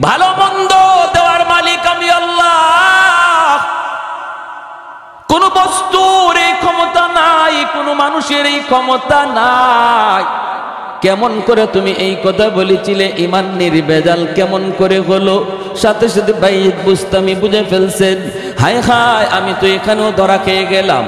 ভালো মন্দ দেওয়ার মালিক আমি আল্লাহ। কোন বস্তুর এই ক্ষমতা নাই, কোন মানুষের এই ক্ষমতা নাই। কেমন করে তুমি এই কথা বলেছিলে? ইমান নির্ভেজাল কেমন করে হলো? সাথে সাথে বাইত বুস্তামি বুঝে ফেলছেন, হায় হায় আমি তো এখানেও ধরা খেয়ে গেলাম।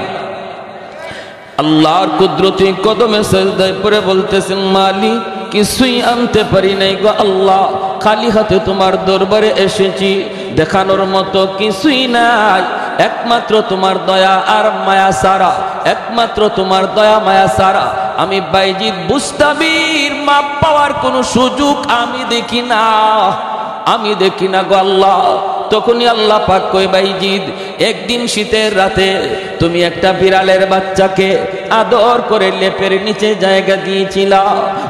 আল্লাহর কুদরতি কদমে সেজদায় পড়ে বলতেছেন, মালিক কিছুই আনতে পারি নাই গো আল্লাহ, খালি হাতে তোমার দরবারে এসেছি, দেখানোর মতো কিছুই নাই, একমাত্র তোমার দয়া আর মায়া সারা, একমাত্র তোমার দয়া মায়া সারা আমি বাইজিদ বুস্তামির মাপ পাওয়ার কোনো সুযোগ আমি দেখি না, আমি দেখি না গো আল্লাহ। তখনই আল্লাহ পাক কই, বাইজিদ একদিন শীতের রাতে তুমি একটা বিড়ালের বাচ্চাকে আদর করে লেপের নিচে জায়গা দিয়েছিলা।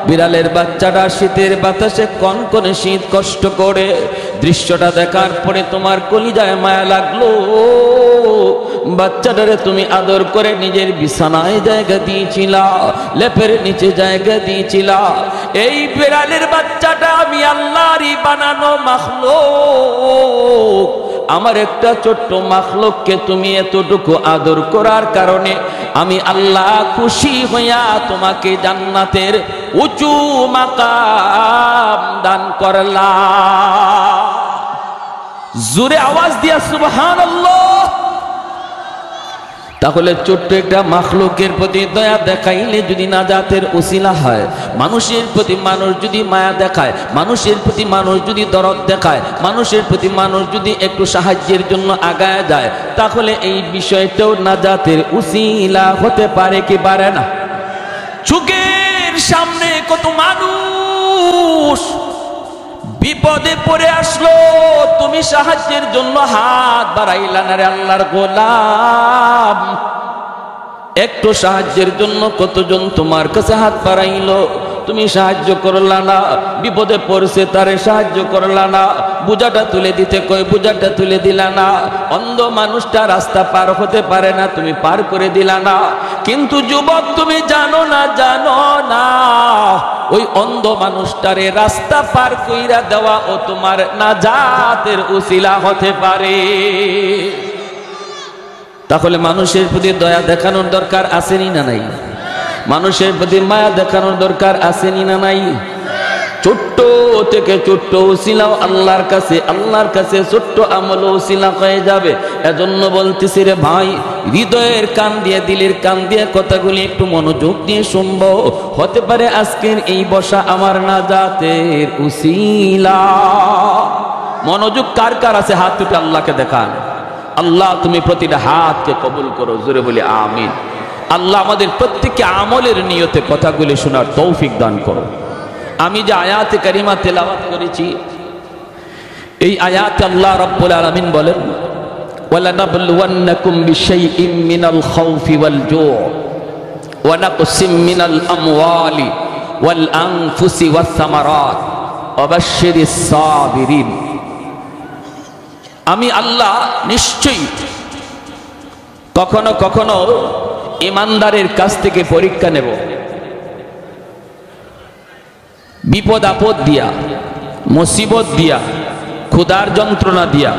বিড়ালের বাচ্চাটা শীতের বাতাসে কনকনে শীত কষ্ট করে, দৃশ্যটা দেখার পরে তোমার কলিজায় মায়া লাগলো। বাচ্চাটারে তুমি আদর করে নিজের বিছানায় জায়গা দিয়েছিলা, লেপের নিচে জায়গা দিয়েছিলা। এই বিড়ালের বাচ্চাটা আমি আল্লাহরই বানানো মাখলুক। আমার একটা ছোট্ট মাখলুককে তুমি এতটুকু আদর করার কারণে আমি আল্লাহ খুশি হইয়া তোমাকে জান্নাতের উঁচু মাকাম দান করলাম। জোরে আওয়াজ দিয়া সুবহানাল্লাহ। তাহলে ছোট্ট একটা মাখলুকের প্রতি দয়া দেখাইলে যদি নাজাতের ওসিলা হয়, মানুষের প্রতি মানুষ যদি মায়া দেখায়, মানুষের প্রতি মানুষ যদি দরদ দেখায়, মানুষের প্রতি মানুষ যদি একটু সাহায্যের জন্য আগায় যায়, তাহলে এই বিষয়টাও নাজাতের ওসিলা হতে পারে কি পারে না? চোখের সামনে কত মানুষ বিপদে পড়ে আসলো, তুমি সাহায্যের জন্য হাত বাড়াইলা না রে আল্লাহর গোলাম। একটু সাহায্যের জন্য কতজন তোমার কাছে হাত বাড়াইলো, তুমি সাহায্য করলা না। বিপদে পড়ছে তারে সাহায্য করলা না। বোঝাটা তুলে দিতে কই, বোঝাটা তুলে দিলা না। অন্ধ মানুষটা রাস্তা পার হতে পারে না, তুমি পার করে দিলা না। কিন্তু যুবক তুমি জানো না, জানো না ওই অন্ধ মানুষটারে রাস্তা পার কইরা দেওয়া ও তোমার নাজাতের উসিলা হতে পারে। তাহলে মানুষের প্রতি দয়া দেখানোর দরকার আসেনি না নাই? মানুষের প্রতি মায়া দেখানোর দরকার আসেনি না নাই? ছোট্ট থেকে ছোট্ট উসিলাও আল্লাহর কাছে ছোট্ট আমল উসিলা হয়ে যাবে। এজন্য বলতেছি রে ভাই, হৃদয়ের কান দিয়ে, দিলের কান দিয়ে কথাগুলি একটু মনোযোগ দিয়ে শুনবো। হতে পারে আজকের এই বসা আমার নাজাতের উসিলা। মনোযোগ কার কার আছে হাত তুলে আল্লাহকে দেখান। আল্লাহ তুমি প্রতিটা হাতকে কবুল করো, জোরে বলি আমিন। আল্লাহ আমাদের প্রত্যেককে আমলের নিয়তে কথাগুলি শোনার তৌফিক দান করো। আমি যে আয়াতে কারিমা তেলাওয়াত করেছি, এই আয়াতে আল্লাহ রাব্বুল আলামিন বলেন, ওয়ালানাবলুওয়ান্নাকুম বিশাইইম মিনাল খাউফি ওয়াল জু' ওয়া নাকসিম মিনাল আমওয়ালি ওয়াল আনফুসি ওয়াস সামারাত ওয়া বাশশিরিস সাবিরিন। আমি আল্লাহ নিশ্চয়ই কখনো কখনো ইমানদারের কাছ থেকে পরীক্ষা নেব, বিপদ আপদ দিয়া, মুসিবত দিয়া, ক্ষুধার যন্ত্রণা দিয়া,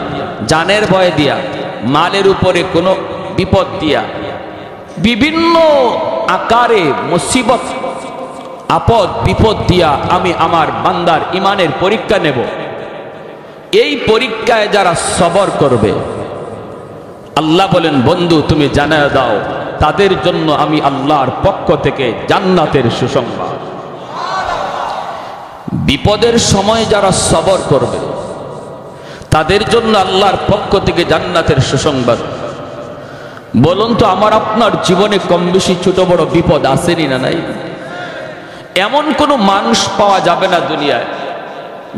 জানের ভয় দিয়া, মালের উপরে কোনো বিপদ দিয়া, বিভিন্ন আকারে মুসিবত আপদ বিপদ দিয়া আমি আমার বান্দার ইমানের পরীক্ষা নেব। এই পরীক্ষায় যারা সবর করবে, আল্লাহ বলেন বন্ধু তুমি জানায় দাও তাদের জন্য আমি আল্লাহর পক্ষ থেকে জান্নাতের সুসংবাদ। বিপদের সময় যারা সবর করবে তাদের জন্য আল্লাহর পক্ষ থেকে জান্নাতের সুসংবাদ। বলুন তো আমার আপনার জীবনে কম বেশি ছোট বড় বিপদ আসেনি না নাই? এমন কোনো মানুষ পাওয়া যাবে না দুনিয়ায়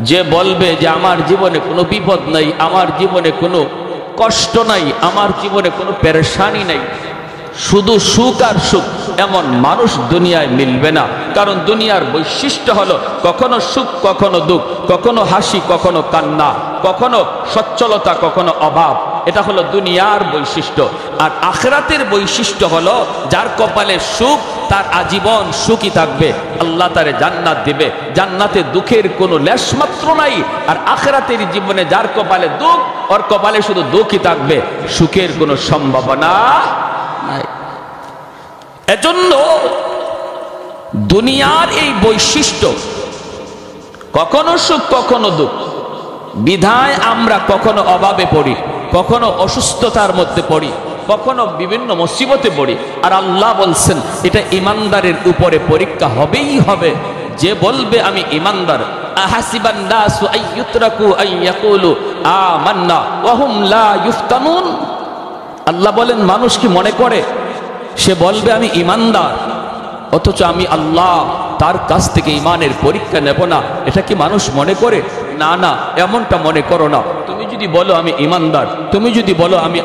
যে বলবে যে আমার জীবনে কোনো বিপদ নাই, আমার জীবনে কোনো কষ্ট নাই, আমার জীবনে কোনো পেরেশানি নাই, শুধু সুখ আর সুখ, এমন মানুষ দুনিয়ায় মিলবে না। কারণ দুনিয়ার বৈশিষ্ট্য হলো কখনো সুখ কখনো দুঃখ, কখনো হাসি কখনো কান্না, কখনো সচ্ছলতা কখনো অভাব, এটা হলো দুনিয়ার বৈশিষ্ট্য। আর আখিরাতের বৈশিষ্ট্য হলো যার কপালে সুখ তার আজীবন সুখী থাকবে, আল্লাহ তারে জান্নাত দিবে, জান্নাতে দুঃখের কোনো লেশমাত্র নাই। আর আখিরাতের জীবনে যার কপালে দুঃখ, ওর কপালে শুধু দুঃখই থাকবে, সুখের কোনো সম্ভাবনা নাই। এজন্য দুনিয়ার এই বৈশিষ্ট্য, কখনো সুখ কখনো দুঃখ, বিধায় আমরা কখনো অভাবে পড়ি, কখনো অসুস্থতার মধ্যে পড়ি, কখনো বিভিন্ন মুসিবতে পড়ি। আর আল্লাহ বলছেন এটা ইমানদারের উপরে পরীক্ষা হবেই হবে। যে বলবে আমি ইমানদার, আহাসিবান নাসু আইয়ুতরাকু আইয়াকুলু আমান্না ওয়া হুম লা ইফতানুন। আল্লাহ বলেন মানুষ কি মনে করে সে বলবে আমি ইমানদার, অথচ আমি আল্লাহ তার কাছ থেকে ইমানের পরীক্ষা নেব না? এটা কি মানুষ মনে করে? না না, এমনটা মনে করো না। তুমি যদি বলো আমি ইমানদার, তুমি যদি বলো আমি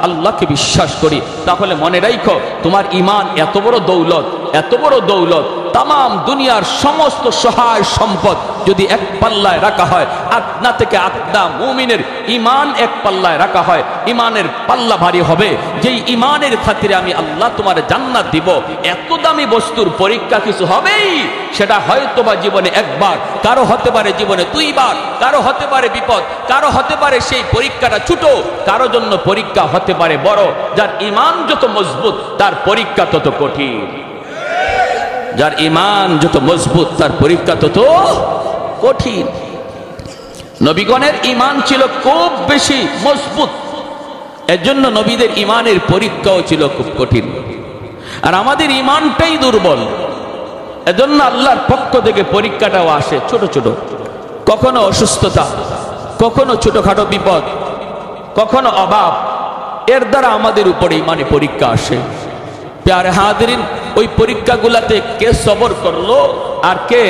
আল্লাহকে বিশ্বাস করি, তাহলে মনে রাখো তোমার ইমান এত বড় দৌলত, এত বড় দৌলত। তাম দুনিয়ার সমস্ত সহায় সম্পদ যদি এক পাল্লায় রাখা হয়, আদনা থেকে আদনা মুমিনের ইমান এক পাল্লায় রাখা হয়, ইমানের পাল্লা ভারী হবে। যেই ইমানের খাতিরে আমি আল্লাহ তোমার জান্নাত দিব, এত দামি বস্তুর পরীক্ষা কিছু হবেই। সেটা হয়তোবা জীবনে একবার, কারো হতে পারে জীবনে দুইবার, কারো হতে পারে বিপদ, কারো হতে পারে সেই পরীক্ষাটা ছোট, কারো জন্য পরীক্ষা হতে পারে বড়। যার ইমান যত মজবুত তার পরীক্ষা তত কঠিন, যার ইমান যত মজবুত তার পরীক্ষা তত কঠিন। নবীগণের ইমান ছিল খুব বেশি মজবুত, এজন্য নবীদের ইমানের পরীক্ষাও ছিল খুব কঠিন। আর আমাদের ইমানটাই দুর্বল, এজন্য আল্লাহর পক্ষ থেকে পরীক্ষাটাও আসে ছোট ছোট, কখনো অসুস্থতা, কখনো ছোটখাটো বিপদ, কখনো অভাব। এর দ্বারা আমাদের উপরে ইমানে পরীক্ষা আসে। প্যারে হাজিরিন, ওই পরীক্ষাগুলাতে কে সবর করলো আর কে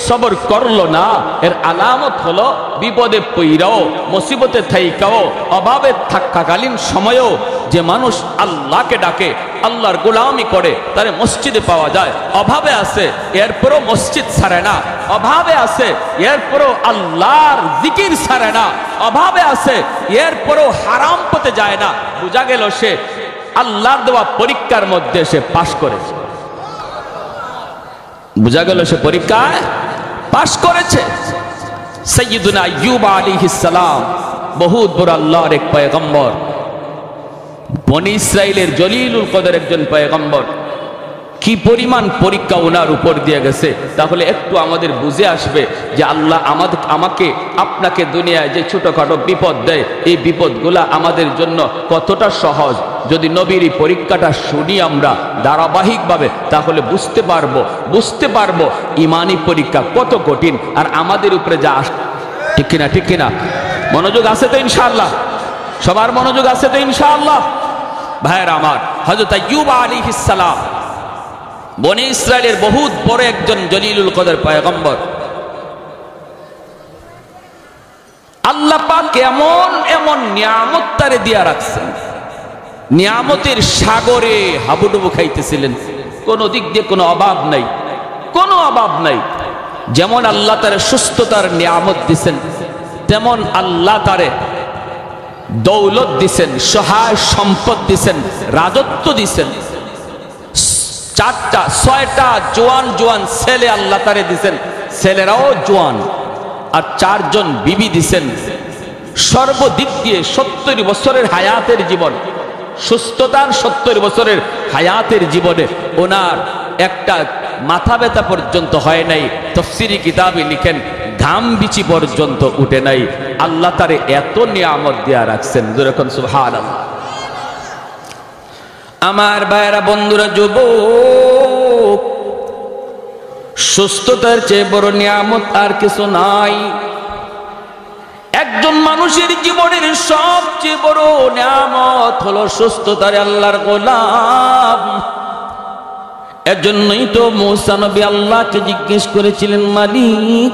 সবর করলো না, এর আলামত হলো বিপদে পইরাও, মুসিবতে থাইকাও, অভাবে থাকাকালীন সময়েও যে মানুষ আল্লাহকে ডাকে, আল্লাহর গোলামি করে, তারে মসজিদে পাওয়া যায়। অভাবে আছে এরপরও মসজিদ ছাড়ে না, অভাবে আছে এরপরও আল্লাহর জিকির ছাড়ে না, অভাবে আছে এরপরও হারাম পথে যায় না। বোঝা গেল সে আল্লাহর দেওয়া পরীক্ষার মধ্যে সে পাশ করেছে, বোঝা গেল সে পরীক্ষায় পাশ করেছে। সাইয়্যিদুনা আইয়ুব আলাইহিস সালাম বহুত বড় আল্লাহর এক পয়গম্বর, বনি ইসরাইলের জলিলুল কদর একজন পয়গম্বর। কি পরিমাণ পরীক্ষা ওনার উপর দিয়ে গেছে, তাহলে একটু আমাদের বুঝে আসবে যে আল্লাহ আমাকে আপনাকে দুনিয়ায় যে ছোটখাটো বিপদ দেয়, এই বিপদগুলা আমাদের জন্য কতটা সহজ। যদি নবীর এই পরীক্ষাটা শুনি আমরা ধারাবাহিকভাবে, তাহলে বুঝতে পারবো ইমানি পরীক্ষা কত কঠিন আর আমাদের উপরে যা আস। ঠিক কিনা, ঠিক কিনা? মনোযোগ আছে তো ইনশাআল্লাহ? সবার মনোযোগ আছে তো ইনশাআল্লাহ? ভাইয়েরা আমার, হযরত আইয়ুব আলাইহিস সালাম বনি ইসরাইলের বহুত বড় একজন জলিলুল কদর পয়গম্বর। আল্লাহ পাক এমন এমন নিয়ামত তারে দিয়া রাখছেন, নিয়ামতের সাগরে হাবুডুবু খাইতেছিলেন, কোনো দিক দিয়ে কোনো অভাব নাই, কোনো অভাব নাই। যেমন আল্লাহ তারে সুস্থতার নিয়ামত দিছেন, তেমন আল্লাহ তারে দৌলত দিছেন, সহায় সম্পদ দিছেন, রাজত্ব দিছেন। 4টা-6টা জোয়ান জোয়ান ছেলে আল্লাহ তারে দিছেন, ছেলেরাও জোয়ান। আর 4 জন বিবি দিছেন। সর্বদিক দিয়ে 70 বছরের হায়াতের জীবন, সুস্থতার 70 বছরের হায়াতের জীবনে ওনার একটা মাথা ব্যথা পর্যন্ত হয় নাই। তাফসীরি কিতাবে লিখেন ঘাম বিচি পর্যন্ত উঠে নাই। আল্লাহ তারে এত নিয়ামত দিয়া রাখছেন, যেরকম সুবহানাল্লাহ। আমার ভাইরা, বন্ধুরা, যুবক, সুস্থতার চেয়ে বড় নিয়ামত আর কিছু নাই। একজন মানুষের জীবনের সবচেয়ে বড় নিয়ামত হলো সুস্থতার আল্লাহর গোলাম। এজন্যই তো মূসা নবী আল্লাহকে জিজ্ঞেস করেছিলেন, মালিক,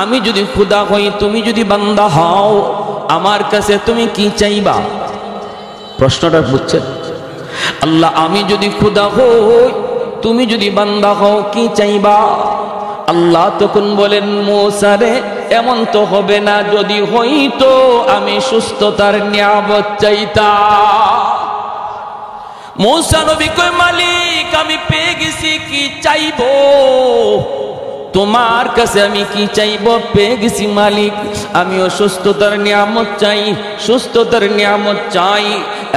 আমি যদি খোদা হই, তুমি যদি বান্দা হও, আমার কাছে তুমি কি চাইবা? প্রশ্নটা বুঝছেন? আল্লাহ, আমি যদি খোদা হই, তুমি যদি বান্দা হও, কি চাইবা? আল্লাহ তখন বলেন, মূসা রে, এমন তো হবে না, যদি হইতো আমি সুস্থতার নিয়ামত চাইতাম। মূসা নবী কয় মালিক আমি পেয়ে গেছি, কি চাইবো তোমার কাছে, আমি কি চাইবো, পেয়ে গেছি মালিক, আমিও সুস্থতার নিয়ামত চাই, সুস্থতার নিয়ামত চাই।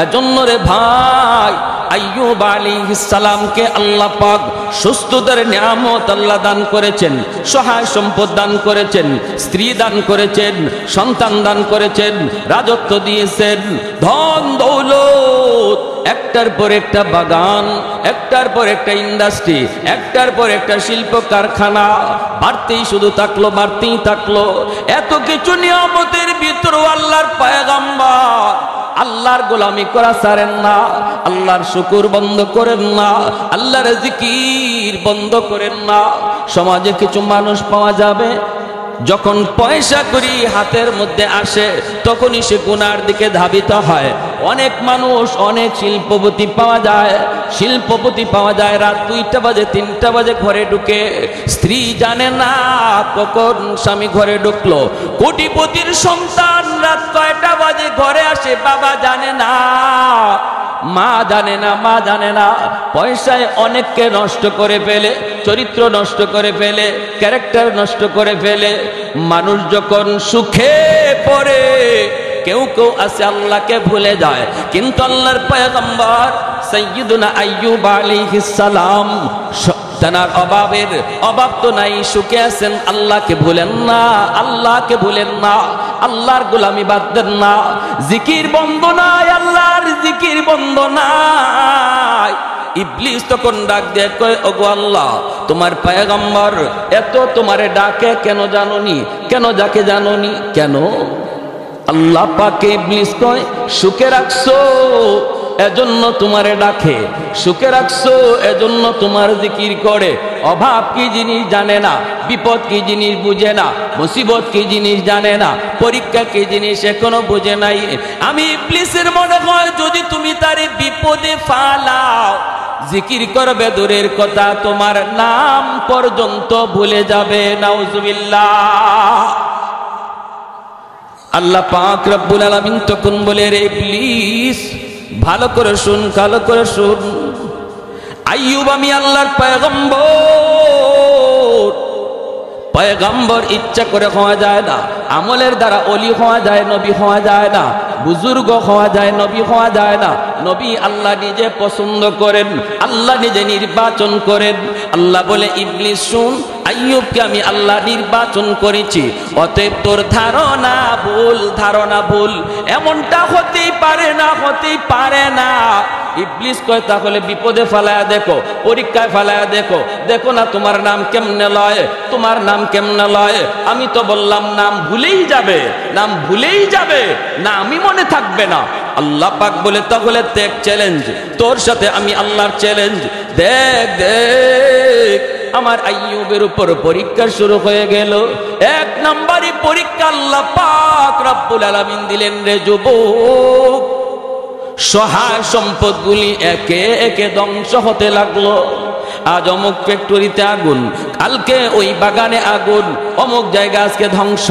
এজন্য রে ভাই আইয়ুব আলাইহিস সালামকে আল্লাহ পাক সুস্থতার নিয়ামত আল্লাহ দান করেছেন, সহায় সম্পদ দান করেছেন, স্ত্রী দান করেছেন, সন্তান দান করেছেন, রাজত্ব দিয়েছেন, ধন দৌলত, একটার পর একটা বাগান, একটার পর একটা ইন্ডাস্ট্রি, একটার পর একটা শিল্প কারখানা, বাড়তেই শুধু থাকলো, বাড়তেই থাকলো। এত কিছু নিয়ামতের ভিতরেও আল্লাহর পয়গম্বর আল্লাহর গোলামি করা ছাড়েন না, আল্লাহর শুকর বন্ধ করেন না, আল্লাহর জিকির বন্ধ করেন না। সমাজে কিছু মানুষ পাওয়া যাবে যখন পয়সা করি হাতের মধ্যে আসে তখনই সে গুনার দিকে ধাবিত হয়। অনেক মানুষ, অনেক শিল্পপতি পাওয়া যায়, শিল্পপতি পাওয়া যায় রাত 2টা বাজে 3টা বাজে ঘরে ঢুকে, স্ত্রী জানে না কখন স্বামী ঘরে ঢুকলো। কোটিপতির সন্তান রাত 6টা বাজে ঘরে আসে, বাবা জানে না, মা জানে না, মা জানে না। পয়সায় অনেককে নষ্ট করে ফেলে, চরিত্র নষ্ট করে ফেলে, ক্যারেক্টার নষ্ট করে ফেলে। মানুষ যখন সুখে পড়ে কেউ কেউ আছে আল্লাহকে ভুলে যায়, কিন্তু আল্লাহর পয়গম্বর সাইয়্যিদুনা আইয়ুব আলাইহিস সালাম তার অভাব তো নাই, সুখে আছেন, আল্লাহকে ভুলেন না, আল্লাহকে ভুলেন না, আল্লাহর গোলামি বাদ দেন না। জিকির বন্ধ নাই, আল্লাহর জিকির বন্ধ নাই। ইবলিস তখন ডাক দেয়, কয় ওগো আল্লাহ তোমার পয়গম্বর এত তোমারে ডাকে কেন জানোনি, কেন যাকে জানোনি কেন? আল্লাহ পাকে ইবলিস কয় সুখে রাখছো এজন্য তোমারে ডাকে, সুখে রাখছো এজন্য তোমার জিকির করে। অভাব কি জিনিস জানে না, বিপদ কি জিনিস বুঝে না, মুসিবত কি জিনিস জানে না, পরীক্ষা কি জিনিস এখনো বুঝে নাই। আমি ইবলিসের মনে হয় যদি তুমি তারে বিপদে ফালাও, জিকির করবে দূরের কথা, তোমার নাম পর্যন্ত ভুলে যাবে। নাউজুবিল্লাহ। আল্লাহ পাক রব্বুল আলামিন তখন বলে, রে ইবলিস ভালো করে শুন, ভালো করে শুন, আইয়ুব আমি আল্লাহর পয়গম্বর। পয়গম্বর ইচ্ছা করে হওয়া যায় না, আমলের দ্বারা ওলি হওয়া যায়, নবী হওয়া যায় না, বুজুর্গ হওয়া যায়, নবী হওয়া যায় না। নবী আল্লাহ নিজে পছন্দ করেন, আল্লাহ নিজে নির্বাচন করেন। আল্লাহ বলে ইবলিস শুন, আইয়ুবকে আমি আল্লাহ নির্বাচন করেছি, অতএব তোর ধারণা ভুল, ধারণা ভুল, এমনটা হতেই পারে না, হতেই পারে না। ইবলিস কয় তাহলে বিপদে ফেলায়া দেখো, পরীক্ষায় ফেলায়া দেখো, দেখো না তোমার নাম কেমনে লয়, তোমার নাম কেমনে লয়। আমি তো বললাম নাম ভুলেই যাবে, নাম ভুলেই যাবে, না আমি মনে থাকবে না। আল্লাহ পাক বলে তাহলে দেখ চ্যালেঞ্জ, তোর সাথে আমি আল্লাহর চ্যালেঞ্জ, দেখ দেখ। আমার আইয়ুবের উপর পরীক্ষা শুরু হয়ে গেল। 1 নম্বরই পরীক্ষা আল্লাহ পাক রব্বুল আলামিন দিলেন, রে যুবক, সহায় সম্পদগুলি একে একে ধ্বংস হতে লাগলো। আজ অমুক ফ্যাক্টরিতে আগুন, কালকে ওই বাগানে আগুন, অমুক জায়গা আজকে ধ্বংস।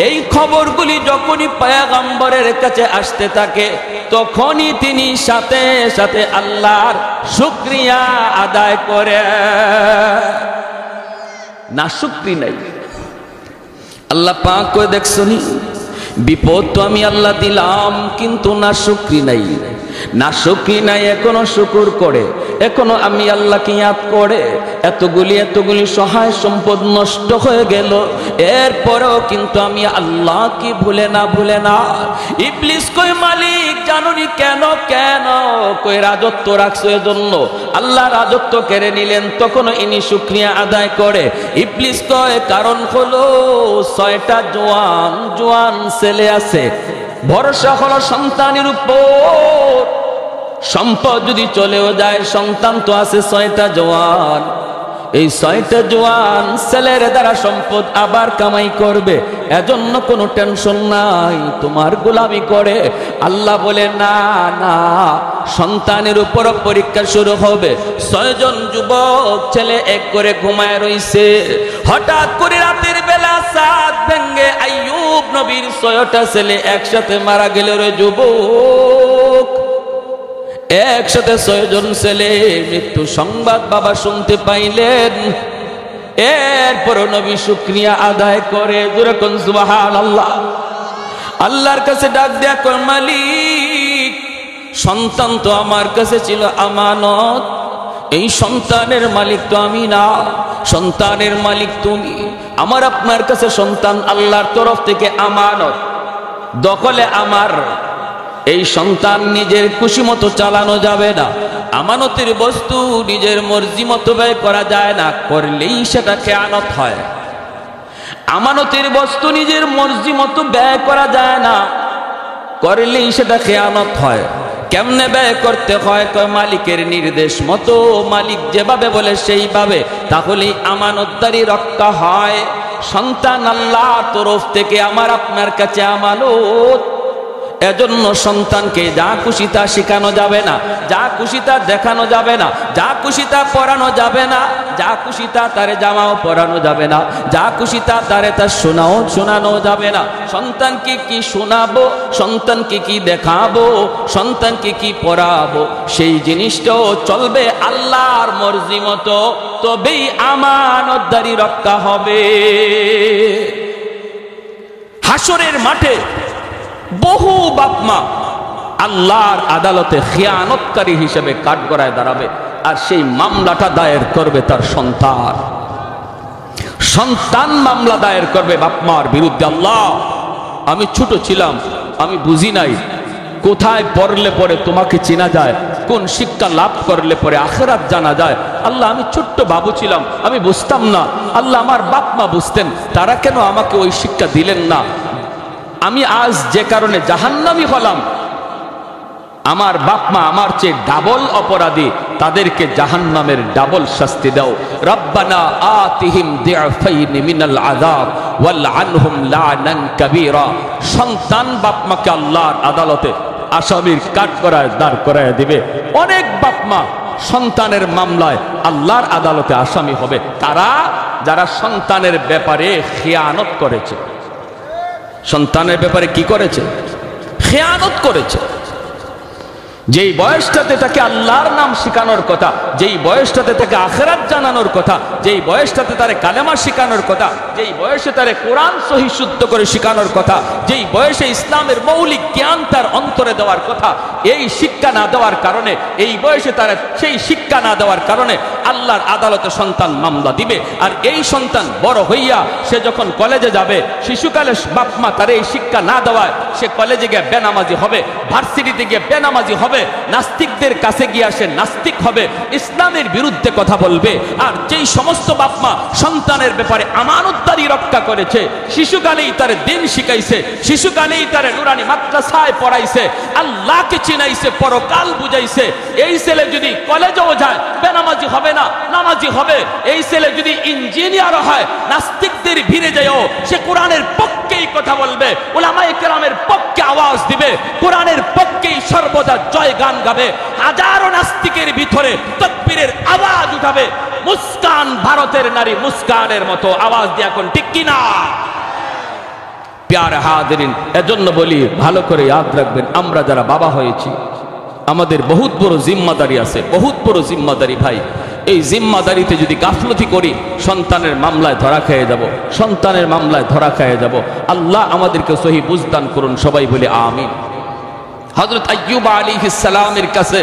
এই খবরগুলি যখনই পয়গম্বরের কাছে আসতে থাকে তখনই তিনি সাথে সাথে আল্লাহর শুকরিয়া আদায় করে। না শুকরি নাই। আল্লাহ পাক কই দেখছনি, বিপদ তো আমি আল্লাহ দিলাম কিন্তু না শুকরি নাই, না শুকরি নাই, এখনো শুকুর করে, এখনো আমি আল্লাহকে ইয়াদ করে। এতগুলি সহায় সম্পদ নষ্ট হয়ে গেল, এরপরেও কিন্তু আমি আল্লাহকে ভুলে না, ভুলে না। ইবলিস কই মালিক জানুনি কেন, কেন? কই রাজত্ব রাখছো এজন্য, আল্লাহ রাজত্ব কেড়ে নিলেন, তখনও ইনি শুকরিয়া আদায় করে। ইবলিস কয় কারণ হলো 6টা জোয়ান জোয়ান ছেলে আছে, ভরসা হলো সন্তানের উপর। সম্পদ যদি চলেও যায়, সন্তান তো আছে 6টা জওয়ান। এই 6টা জওয়ান ছেলের দ্বারা সম্পদ আবার কামাই করবে, এজন্য কোনো টেনশন নাই, তোমার গোলামি করে। আল্লাহ বলে না না, সন্তানের উপর পরীক্ষা শুরু হবে। 6 জন যুবক ছেলে এক করে ঘুমায় রইছে। হঠাৎ করে রাতের বেলা সাত ভেঙ্গে আইয়ুব নবীর 6টা ছেলে একসাথে মারা গেল রে যুবক। একসাথে 6 জন ছেলে মৃত্যু সংবাদ বাবা শুনতে পাইলেন। এরপর নবী শুকরিয়া আদায় করে জোরে কোন সুবহানাল্লাহ। আল্লাহর কাছে ডাক দেয়া কর, মালিক সন্তান তো আমার কাছে ছিল আমানত, এই সন্তানের মালিক তো আমি না, সন্তানের মালিক তুমি। আমার আপনার কাছে সন্তান আল্লাহর তরফ থেকে আমানত, দখলে আমার। এই সন্তান নিজের খুশি মতো চালানো যাবে না, আমানতের বস্তু নিজের মর্জি মতো ব্যয় করা যায় না, করলেই সেটা খেয়ানত হয়। আমানতের বস্তু নিজের মর্জি মতো ব্যয় করা যায় না, করলেই সেটা খেয়ানত হয়। কেমনে ব্যয় করতে হয়? মালিকের নির্দেশ মতো, মালিক যেভাবে বলে সেইভাবে, তাহলেই আমানতদারি রক্ষা হয়। সন্তান আল্লাহর তরফ থেকে আমার আপনার কাছে আমানত। এজন্য সন্তানকে যা খুশি তা শেখানো যাবে না, যা খুশি তা দেখানো যাবে না, যা খুশি তা পরানো যাবে না, যা খুশি তা তারে জামাও পরানো যাবে না, যা খুশি তা তারে তা শোনানো যাবে না। সন্তানকে কি শোনাবো, সন্তানকে কি দেখাবো, সন্তানকে কি পড়াবো, সেই জিনিসটাও চলবে আল্লাহর মর্জি মতো, তবেই আমানতদারি রক্ষা হবে। হাসরের মাঠে বহু বাপমা আল্লাহর আদালতে খিয়ানতকারী হিসেবে কাঠগড়ায় দাঁড়াবে, আর সেই মামলাটা দায়ের করবে তার সন্তান। সন্তান মামলা দায়ের করবে বাপমার বিরুদ্ধে। আল্লাহ, আমি ছোট ছিলাম, আমি বুঝি নাই, কোথায় পড়লে পরে তোমাকে চেনা যায়, কোন শিক্ষা লাভ করলে পরে আখিরাত জানা যায়। আল্লাহ, আমি ছোট্ট বাবু ছিলাম, আমি বুঝতাম না। আল্লাহ, আমার বাপমা বুঝতেন, তারা কেন আমাকে ওই শিক্ষা দিলেন না? আমি আজ যে কারণে জাহান্নামী হলাম, আমার বাপমা আমার চেয়ে ডাবল অপরাধী, তাদেরকে জাহান্নামের ডাবল শাস্তি দাও। রব্বানা আতিহিম দিআফাইনি মিনাল আযাব ওয়াল আনহুম লা'নান কাবীরা। সন্তান বাপমাকে আল্লাহর আদালতে আসামির কাঠগড়ায় দাঁড় করায় দিবে। অনেক বাপমা সন্তানের মামলায় আল্লাহর আদালতে আসামি হবে, তারা যারা সন্তানের ব্যাপারে খিয়ানত করেছে। সন্তানের ব্যাপারে কি করেছে? খেয়ানত করেছে। যেই বয়সটাতে তাকে আল্লাহর নাম শেখানোর কথা, যেই বয়সটাতে তাকে আখিরাত জানানোর কথা, যেই বয়সটাতে তারে কালেমা শেখানোর কথা, যেই বয়সে তারে কোরআন সহি শুদ্ধ করে শেখানোর কথা, যেই বয়সে ইসলামের মৌলিক জ্ঞান তার অন্তরে দেওয়ার কথা, এই শিক্ষা না দেওয়ার কারণে, এই বয়সে তারা সেই শিক্ষা না দেওয়ার কারণে আল্লাহর আদালতে সন্তান মামলা দিবে। আর এই সন্তান বড় হইয়া সে যখন কলেজে যাবে, শিশুকালে বাপমা তার এই শিক্ষা না দেওয়ায় সে কলেজে গিয়ে বেনামাজি হবে, ভার্সিটিতে গিয়ে বেনামাজি হবে, নাস্তিকদের কাছে গিয়ে সে নাস্তিক হবে, ইসলামের বিরুদ্ধে কথা বলবে। আর যেই সমস্ত বাপমা সন্তানের ব্যাপারে আমানতদারি রক্ষা করেছে, শিশুকালেই তারে দিন শিখাইছে, শিশুকালেই তারে নুরানি মাদ্রাসায় পড়াইছে, আল্লাহকে চিনাইছে, পরকাল বুঝাইছে, এই ছেলে যদি কলেজেও যায় বেনামাজি হবে না, নামাজি হবে। এই ছেলে যদি ইঞ্জিনিয়ার হয়, নাস্তিকদের ভিড়ে যায়ও সে কোরআনের পক্ষেই কথা বলবে, উলামায়ে কেরামের পক্ষে আওয়াজ দিবে, কোরআনের পক্ষেই সর্বদা জয় গান গাবে। হাজারো নাস্তিকের ভিতরে তাকবীরের আওয়াজ উঠাবে। মুস্কান ভারতের নারী মুস্কানের মতো আওয়াজ দিয়ে এখন ঠিক কিনা? প্যারে হাজিরিন, এজন্য বলি ভালো করে ইয়াদ রাখবেন, আমরা যারা বাবা হয়েছি আমাদের বহুত বড় জিম্মাদারি আছে, বহুত বড় জিম্মাদারি ভাই। এই জিম্মাদারিতে যদি গাফলতি করি সন্তানের মামলায় ধরা খেয়ে যাব, সন্তানের মামলায় ধরা খেয়ে যাব। আল্লাহ আমাদেরকে সহি বুঝদান করুন, সবাই বলে আমিন। হযরত আইয়ুব আলাইহিস সালামের কাছে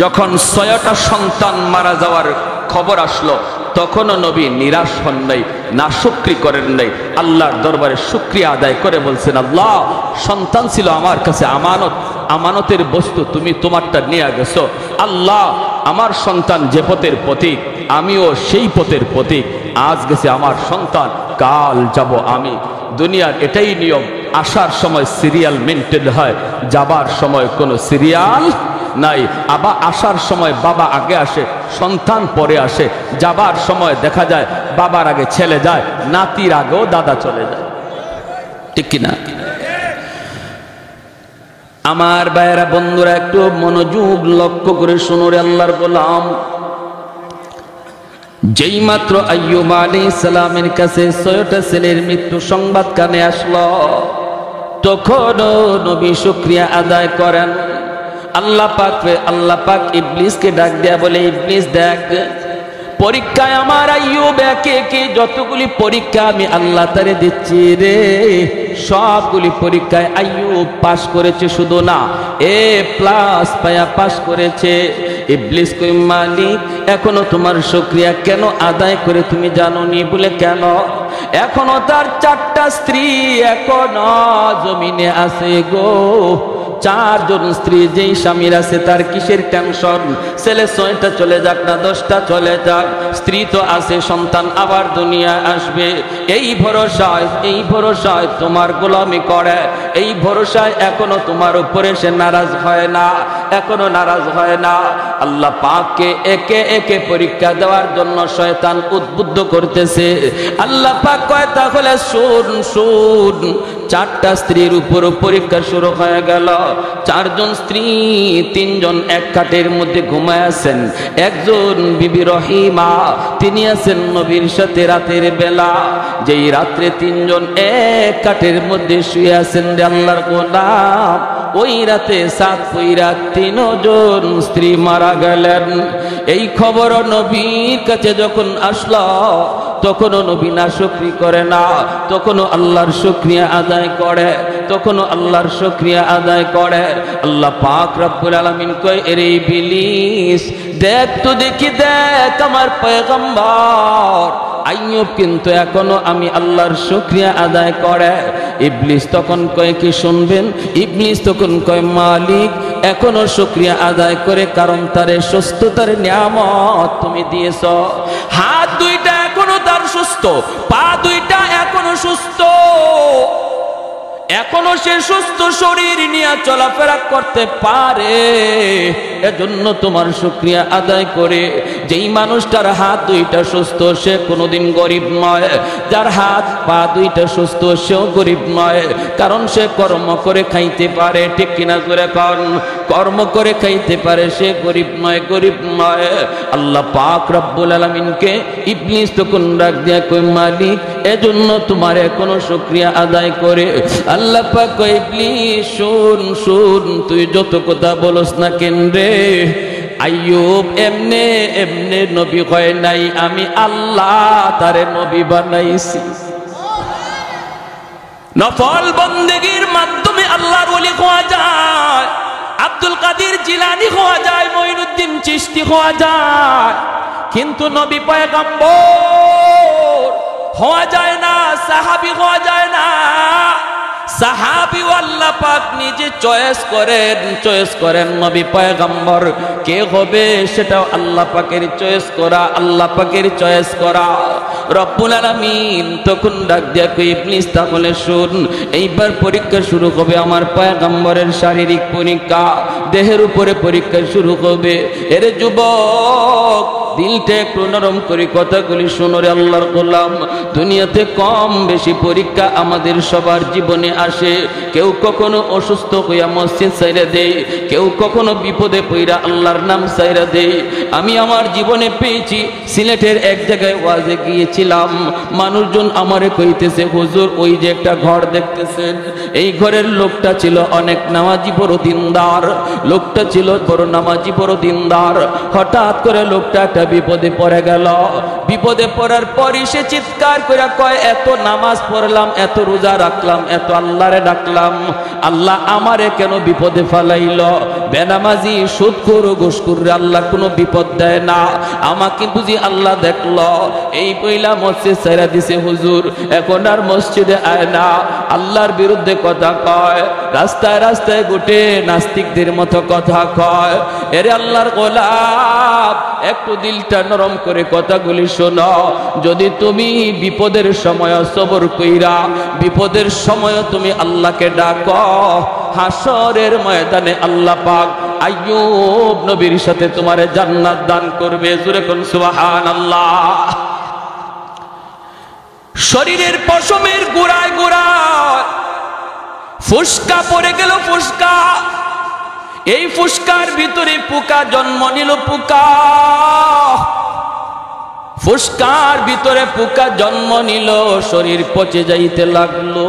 যখন 6টা সন্তান মারা যাওয়ার খবর আসলো, তখনও নবী নিরাশ হন নাই, নাশুকরি করেন নাই, আল্লাহর দরবারে শুকরিয়া আদায় করে বলছেন, আল্লাহ, সন্তান ছিল আমার কাছে আমানত, আমানতের বস্তু তুমি তোমারটা নিয়ে গেছো। আল্লাহ, আমার সন্তান যে পথের প্রতীক, আমিও সেই পথের প্রতীক। আজ গেছে আমার সন্তান, কাল যাব আমি। দুনিয়ার এটাই নিয়ম, আসার সময় সিরিয়াল মেনটেন হয়, যাবার সময় কোনো সিরিয়াল নাই। আবার আসার সময় বাবা আগে আসে, সন্তান পরে আসে। যাবার সময় দেখা যায় বাবার আগে ছেলে যায়, নাতির আগেও দাদা চলে যায়, ঠিক কিনা? আমার ভাইয়েরা, বন্ধুরা, একটু মনোযোগ লক্ষ্য করে শুনো রে আল্লাহর গোলাম। যেই মাত্র আইয়ুব আলাইহিস সালামের কাছে ৬টা ছেলের মৃত্যু সংবাদ কানে আসলো, তখনও নবী শুকরিয়া আদায় করেন। আল্লাহ পাক ইবলিসকে ডাক দেয়া বলে, ইবলিস দেখ, পরীক্ষায় আমার আইয়ুব একে একে যতগুলি পরীক্ষা আমি আল্লাহ তারে দিচ্ছি রে, সবগুলি পরীক্ষায় আইয়ুব পাশ করেছে, শুধু না A+ পায়া পাশ করেছে। ইবলিস কই, মালিক এখনো তোমার শুকরিয়া কেন আদায় করে তুমি জানোনি? বলে কেন? এখনো তার 4টা স্ত্রী এখনো জমিনে আছে গো। 4 জন স্ত্রী যেই স্বামীর আছে তার কিসের টেনশন? ছেলে 6টা চলে যাক না 10টা চলে যাক, স্ত্রী তো আছে, সন্তান আবার দুনিয়া আসবে। এই ভরসায় তোমার গোলামি করে, এই ভরসায় এখনো তোমার উপরে সে নারাজ হয় না, এখনো নারাজ হয় না। আল্লাহ পাককে একে একে পরীক্ষা দেওয়ার জন্য শয়তান উদ্বুদ্ধ করতেছে। আল্লাহ পাক কয়, তাহলে শুন, 4টা স্ত্রীর উপর পরীক্ষা শুরু হয়ে গেল। 4 জন স্ত্রী, 3 জন এক খাটের মধ্যে ঘুমায় আছেন। একজন বিবি রহিমা, তিনি আছেন নবীর সাথে রাতের বেলা। যেই রাত্রে 3 জন এক খাটের মধ্যে শুয়ে আছেন রে আল্লাহর গোলাম, ওই রাতে 7 পইরা 3 জন স্ত্রী মারা গেলেন। এই খবর নবীর কাছে যখন আসলো, তখনও নবী নাশুকরি করে না, তখনও আল্লাহর শুকরিয়া আদায় করে, তখনও আল্লাহর শুকরিয়া আদায় করে। আল্লাহ পাক রব্বুল আলামিন কয়, এরে ইবলিস দেখ তো, দেখি দেখ, আমার পয়গম্বর আইয়ুব কিন্তু এখনো আমি আল্লাহর শুকরিয়া আদায় করে। ইবলিস তখন কয়, কি শুনবেন? ইবলিস তখন কয়, মালিক এখনো শুকরিয়া আদায় করে, কারণ তারে সুস্থতার নিয়ামত তুমি দিয়েছ। হাত 2টা এখনো তার সুস্থ, পা 2টা এখনো সুস্থ, এখনো সে সুস্থ শরীর নিয়ে চলাফেরা করতে পারে। এজন্য তোমার শুকরিয়া আদায় করে। যেই মানুষটার হাত 2টা সুস্থ সে কোনোদিন গরিব নয়, যার হাত পা 2টা সুস্থ সেও গরিব নয়, কারণ সে কর্ম করে খাইতে পারে। ঠিক কিনা করে কন? কর্ম করে খাইতে পারে, সে গরিব নয়। আল্লাহ পাক রব্বুল আলামিনকে ইবলিস তখন ডাক দিয়া কই, মালিক এজন্য তোমার এখনো শুকরিয়া আদায় করে। আল্লাহ পাক কয়, ইবলিস শুন, তুই যত কথা বলস না কেন রে, আইয়ুব এমনে নবী হয় নাই, আমি আল্লাহ তারে নবী বানাইছি। নফল বন্দেগীর মাধ্যমে আল্লাহর ওলি হওয়া যায়, আব্দুল কাদের জিলানী হওয়া যায়, মঈনুদ্দিন চিশতি হওয়া যায়, কিন্তু নবী পয়গম্বর হওয়া যায় না, সাহাবী হওয়া যায় না। সাহাবী আল্লাহ পাক নিজে চয়েস করেন নবী পয়গম্বর কে হবে, সেটাও আল্লাহ পাকের চয়েস করা। রব্বুল আলামিন তখন ডাক দিয়া কই, ইবলিস তাহলে শুন, এইবার পরীক্ষা শুরু হবে আমার পয়গম্বরের শারীরিক পরীক্ষা, দেহের উপরে পরীক্ষা শুরু হবে। এর যুবক, দিলটা একটু নরম করে কথাগুলি শোনো রে আল্লাহর গোলাম। দুনিয়াতে কম বেশি পরীক্ষা আমাদের সবার জীবনে আসে। কেউ কখনো অসুস্থ হইয়া মসজিদ ছাইরা দেয়, কেউ কখনো বিপদে পইরা আল্লাহর নাম ছাইরা দেয়। আমি আমার জীবনে পেয়েছি, সিলেটের এক জায়গায় ওয়াজে গিয়েছিলাম, মানুষজন আমারে কইতেছে, হুজুর ওই যে একটা ঘর দেখতেছেন, এই ঘরের লোকটা ছিল অনেক নামাজি বড় দিনদার, লোকটা ছিল বড় নামাজি বড় দিনদার। হঠাৎ করে লোকটা একটা বিপদে পড়ে গেল। বিপদে পড়ার পরই সে চিৎকার করে কয়, এত নামাজ পড়লাম, এত রোজা রাখলাম, এত আল্লাহরে ডাকলাম, আল্লাহ আমারে কেন বিপদে ফেলাইল? বেনামাজি সুদখোর ঘুষখোর আল্লাহ কোনো বিপদ দেয় না, আমাকে বুঝি আল্লাহ দেখলো, এই পয়লা মসজিদ ছেড়ে দিছে হুজুর, এখন আর মসজিদে আয় না, আল্লাহর বিরুদ্ধে কথা কয়, রাস্তায় রাস্তায় গোটে নাস্তিকদের মতো কথা কয়। এরে আল্লাহর গোলাম, একটু দিলটা নরম করে কথাগুলি শোনো। যদি তুমি বিপদের সময় সবর কইরা, বিপদের সময় তুমি আল্লাহকে ডাকো, হাসরের ময়দানে আল্লাহ পাক আইয়ুব নবীর সাথে তোমারে জান্নাত দান করবে। জোরে কোন সুবহানাল্লাহ। শরীরের পশমের গোড়ায় গোড়ায় ফুসকা পড়ে গেল, ফুসকা, এই ফুসকার ভিতরে পোকা জন্ম নিল, পোকা, ফুসকার ভিতরে পোকা জন্ম নিল, শরীর পচে যাইতে লাগলো,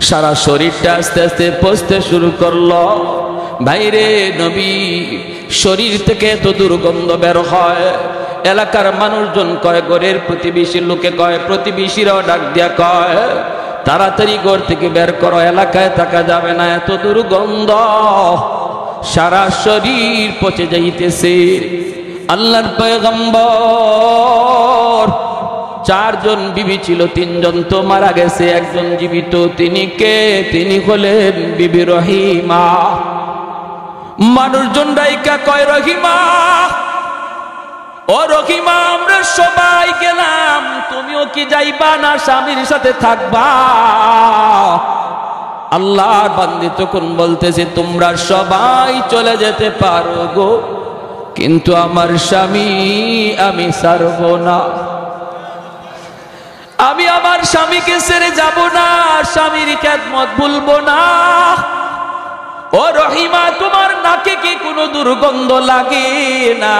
সারা শরীরটা আস্তে আস্তে পচতে শুরু করলো। ভাইরে নবী, শরীর থেকে এত দুর্গন্ধ বের হয়, এলাকার মানুষজন কয়, ঘরের প্রতিবেশী লোকে কয়, প্রতিবেশীরাও ডাক দিয়া কয়, তাড়াতাড়ি ঘর থেকে বের করো, এলাকায় থাকা যাবে না, এত দুর্গন্ধ, সারা শরীর পচে যাইতেছে। আল্লাহর পয়গম্বর, 4 জন বিবি ছিল, 3 জন তো মারা গেছে, 1 জন জীবিত। তিনি কে? তিনি হলেন বিবি রহিমা। মানুষজন ডাইকা কয়, রহিমা, ও রহিমা, আমরা সবাই গেলাম, তুমিও কি যাইবা না স্বামীর সাথে থাকবা? আল্লাহর বান্দী তখন বলতেছে, তোমরা সবাই চলে যেতে পারো গো, কিন্তু আমার স্বামী আমি ছাড়ব না, আমি আমার স্বামীকে ছেড়ে যাব না, স্বামীর খেদমত ভুলবো না। ও রহিমা, তোমার নাকে কি কোনো দুর্গন্ধ লাগে না?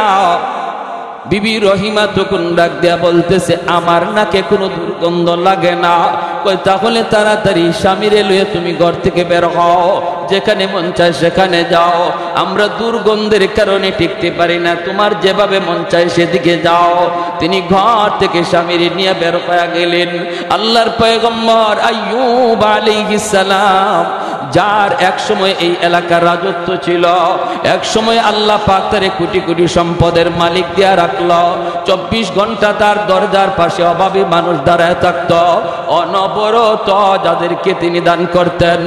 বিবি রহিমা তখন ডাক দেয়া বলতেছে, আমার নাকে কোনো দুর্গন্ধ লাগে না। কই, তাহলে তাড়াতাড়ি স্বামীরে লইয়ে তুমি ঘর থেকে বের হও, যেখানে মন চায় সেখানে যাও, আমরা দুর্গন্ধের কারণে টিকতে পারি না, তোমার যেভাবে মন চায় সেদিকে যাও। তিনি ঘর থেকে স্বামীরে নিয়ে বের হয়ে গেলেন। আল্লাহর পয়গম্বর আইয়ুব আলাইহিস সালাম, যার এক সময় এই এলাকার রাজত্ব ছিল, এক সময় আল্লাহ পাক তারে কোটি কোটি সম্পদের মালিক দিয়া রাখলো, 24 ঘন্টা তার দরজার পাশে অভাবী মানুষ দাঁড়ায় থাকত, অনবরত যাদেরকে তিনি দান করতেন।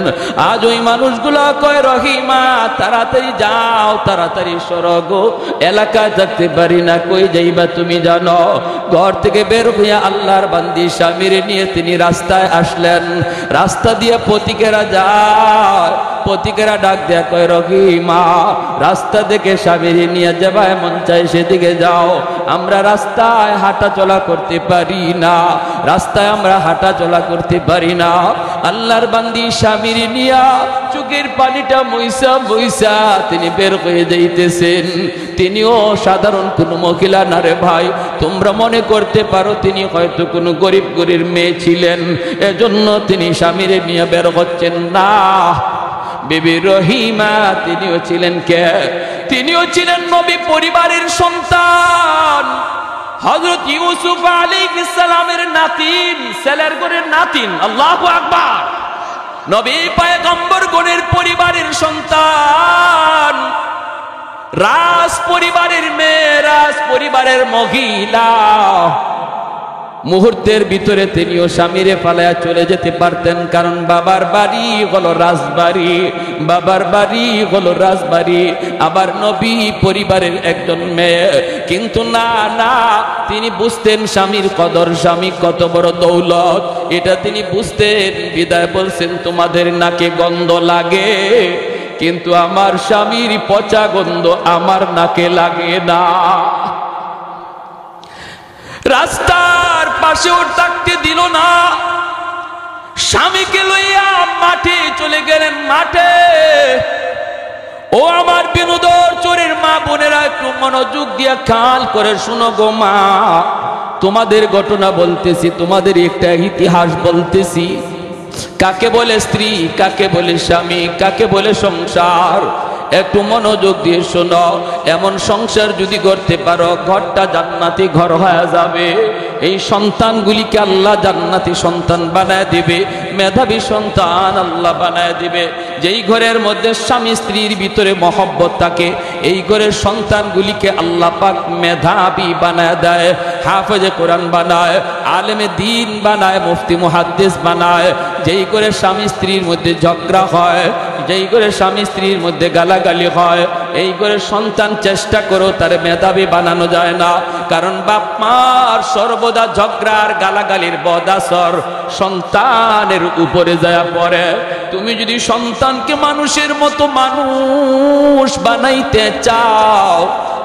আজ ওই মানুষগুলো কয়, রহিমা তাড়াতাড়ি যাও, তাড়াতাড়ি সরো গো, এলাকায় থাকতে পারি না। কই যাইবা তুমি জানো? ঘর থেকে বের হইয়া আল্লাহর বান্দি স্বামীরে নিয়ে তিনি রাস্তায় আসলেন। রাস্তা দিয়ে পথিকেরা যায়, পথিকেরা ডাক দেয়া কয়, রহিমা, রাস্তা দেখে স্বামীরে নিয়ে যাবা, মন চাই সেদিকে যাও, আমরা রাস্তায় হাঁটা চলা করতে পারি না, রাস্তায় আমরা হাঁটা চলা করতে পারি না। আল্লাহর বান্দি স্বামীর নিয়া চোখের পানিটা মইসা মইসা তিনি বের হয়ে যাইতেছেন। তিনিও সাধারণ কোনো মহিলা না রে ভাই, তোমরা মনে করতে পারো তিনি হয়তো কোনো গরিব গরিব মেয়ে ছিলেন, এজন্য তিনি স্বামীরে নিয়ে বের হচ্ছেন না। বিবি রহিমা তিনিও ছিলেন কে? তিনিও ছিলেন নবী পরিবারের সন্তান, হযরত ইউসুফ আলাইহিস সালামের নাতিন, ছেলের ঘরের নাতিন। আল্লাহু আকবার। নবী পয়গম্বর গণের পরিবারের সন্তান, রাজ পরিবারের মেয়ে, রাজ পরিবারের মহিলা। মুহূর্তের ভিতরে তিনিও স্বামীরে ফালায়া চলে যেতে পারতেন, কারণ বাবার বাড়ি হলো রাজবাড়ি, বাবার বাড়ি হলো রাজবাড়ি, আবার নবী পরিবারের একজন মেয়ে। কিন্তু না না, তিনি বুঝতেন স্বামীর কদর, স্বামী কত বড় দৌলত, এটা তিনি বুঝতেন। বিদায় বলছেন, তোমাদের নাকে গন্ধ লাগে, কিন্তু আমার স্বামীর পচা গন্ধ আমার নাকে লাগে না। রাস্তার পাশেও থাকতে দিল না, স্বামীকে লইয়া মাঠে চলে গেলেন। মাঠে, ও আমার বিনোদর চোরের মা বোনেরা, একটু মনোযোগ দিয়া খেয়াল করে শুনো গো মা, তোমাদের ঘটনা বলতেছি, তোমাদের একটা ইতিহাস বলতেছি। কাকে বলে স্ত্রী, কাকে বলে স্বামী, কাকে বলে সংসার, একটু মনোযোগ দিয়ে শোনো। এমন সংসার যদি করতে পারো, ঘরটা জান্নাতি ঘর হয়ে যাবে। এই সন্তানগুলিকে আল্লাহ জান্নাতি সন্তান বানায় দিবে, মেধাবী সন্তান আল্লাহ বানায় দিবে। যেই ঘরের মধ্যে স্বামী স্ত্রীর ভিতরে মহব্বত থাকে, এই ঘরের সন্তানগুলিকে আল্লাহ পাক মেধাবী বানায় দেয়, হাফেজে কোরআন বানায়, আলেমে দ্বীন বানায়, মুফতি মুহাদ্দিস বানায়। যেই ঘরে স্বামী স্ত্রীর মধ্যে ঝগড়া হয়, যেই ঘরে স্বামী স্ত্রীর মধ্যে গালাগালি হয়, এই ঘরে সন্তান চেষ্টা করো তার মেধাবী বানানো যায় না, কারণ বাপ মার সর্বদা ঝগড়ার গালাগালির বদাসর সন্তানের উপরে যায় পড়ে। তুমি যদি সন্তানকে মানুষের মতো মানুষ বানাইতে চাও,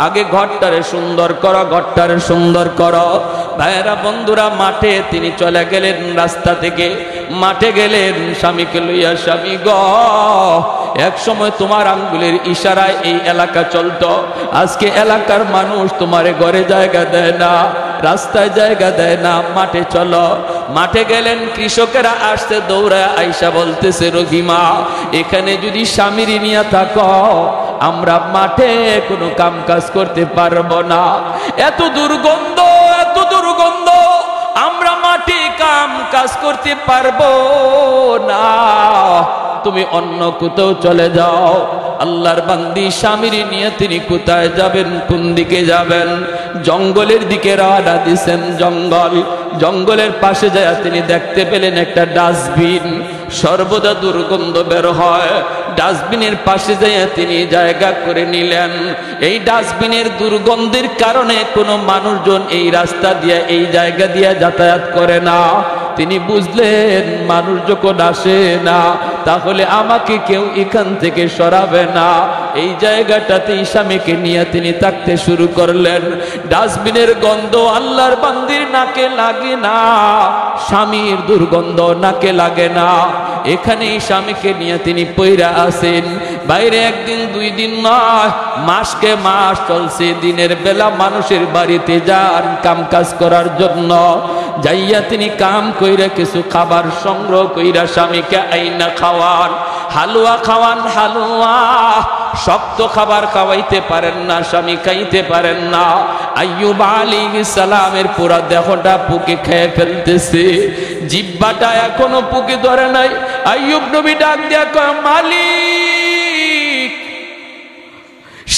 আগে ঘরটারে সুন্দর করো, ঘরটারে সুন্দর করো। ভাইয়েরা বন্ধুরা, মাঠে তিনি চলে গেলেন, রাস্তা থেকে মাঠে গেলেন স্বামীকে লইয়া। স্বামী গ, এক সময় তোমার আঙ্গুলের ইশারায় এই এলাকা চলতো, আজকে এলাকার মানুষ তোমার ঘরে জায়গা দেয় না, রাস্তায় জায়গা দেয় না, মাঠে চলো। মাঠে গেলেন, কৃষকেরা আসতে দৌড়ায় আইসা বলতেছে, রহিমা এখানে যদি স্বামীর নিয়ে থাকো আমরা মাঠে কোনো কাম কাজ করতে পারবো না, এত দুর্গন্ধ, এত দুর্গন্ধ, আমরা মাঠে কাম কাজ করতে পারবো না, তুমি অন্য কোথাও চলে যাও। আল্লাহর বান্দি স্বামীর নিয়ে তিনি কোথায় যাবেন, কোন দিকে যাবেন? জঙ্গলের দিকে রওনা দিয়েছেন। জঙ্গলের পাশে যায় তিনি দেখতে পেলেন একটা ডাস্টবিন, সর্বদা দুর্গন্ধ বের হয়। ডাস্টবিনের পাশে যায় তিনি জায়গা করে নিলেন। এই ডাস্টবিনের দুর্গন্ধের কারণে কোনো মানুষজন এই রাস্তা দিয়ে, এই জায়গা দিয়ে যাতায়াত করে না। তিনি বুঝলেন মানুষ যখন আসে না তাহলে আমাকে কেউ এখান থেকে সরাবে না। এই জায়গাটাতে স্বামীকে নিয়ে তিনি থাকতে শুরু করলেন। ডাস্টবিনের গন্ধ আল্লাহর বান্দির নাকে লাগে না, স্বামীর দুর্গন্ধ নাকে লাগে না। এখানেই স্বামীকে নিয়ে তিনি পইরা আছেন। বাইরে একদিন দুই দিন নয়, মাসকে মাস চলছে। দিনের বেলা মানুষের বাড়িতে যান কাম কাজ করার জন্য, যাইয়া তিনি কাম কইরা কিছু খাবার সংগ্রহ কইরা স্বামীকে আইনা খাওয়ান, হালুয়া খাওয়ান। হালুয়া শক্ত খাবার খাওয়াইতে পারেন না, স্বামী খাইতে পারেন না। আইয়ুব আলাইহিস সালামের পুরা দেহটা পুকে খেয়ে ফেলতেছে, জিহ্বাটা এখনো পুকে ধরে নাই। আইয়ুব নবী ডাক দিয়া কয়, মালিক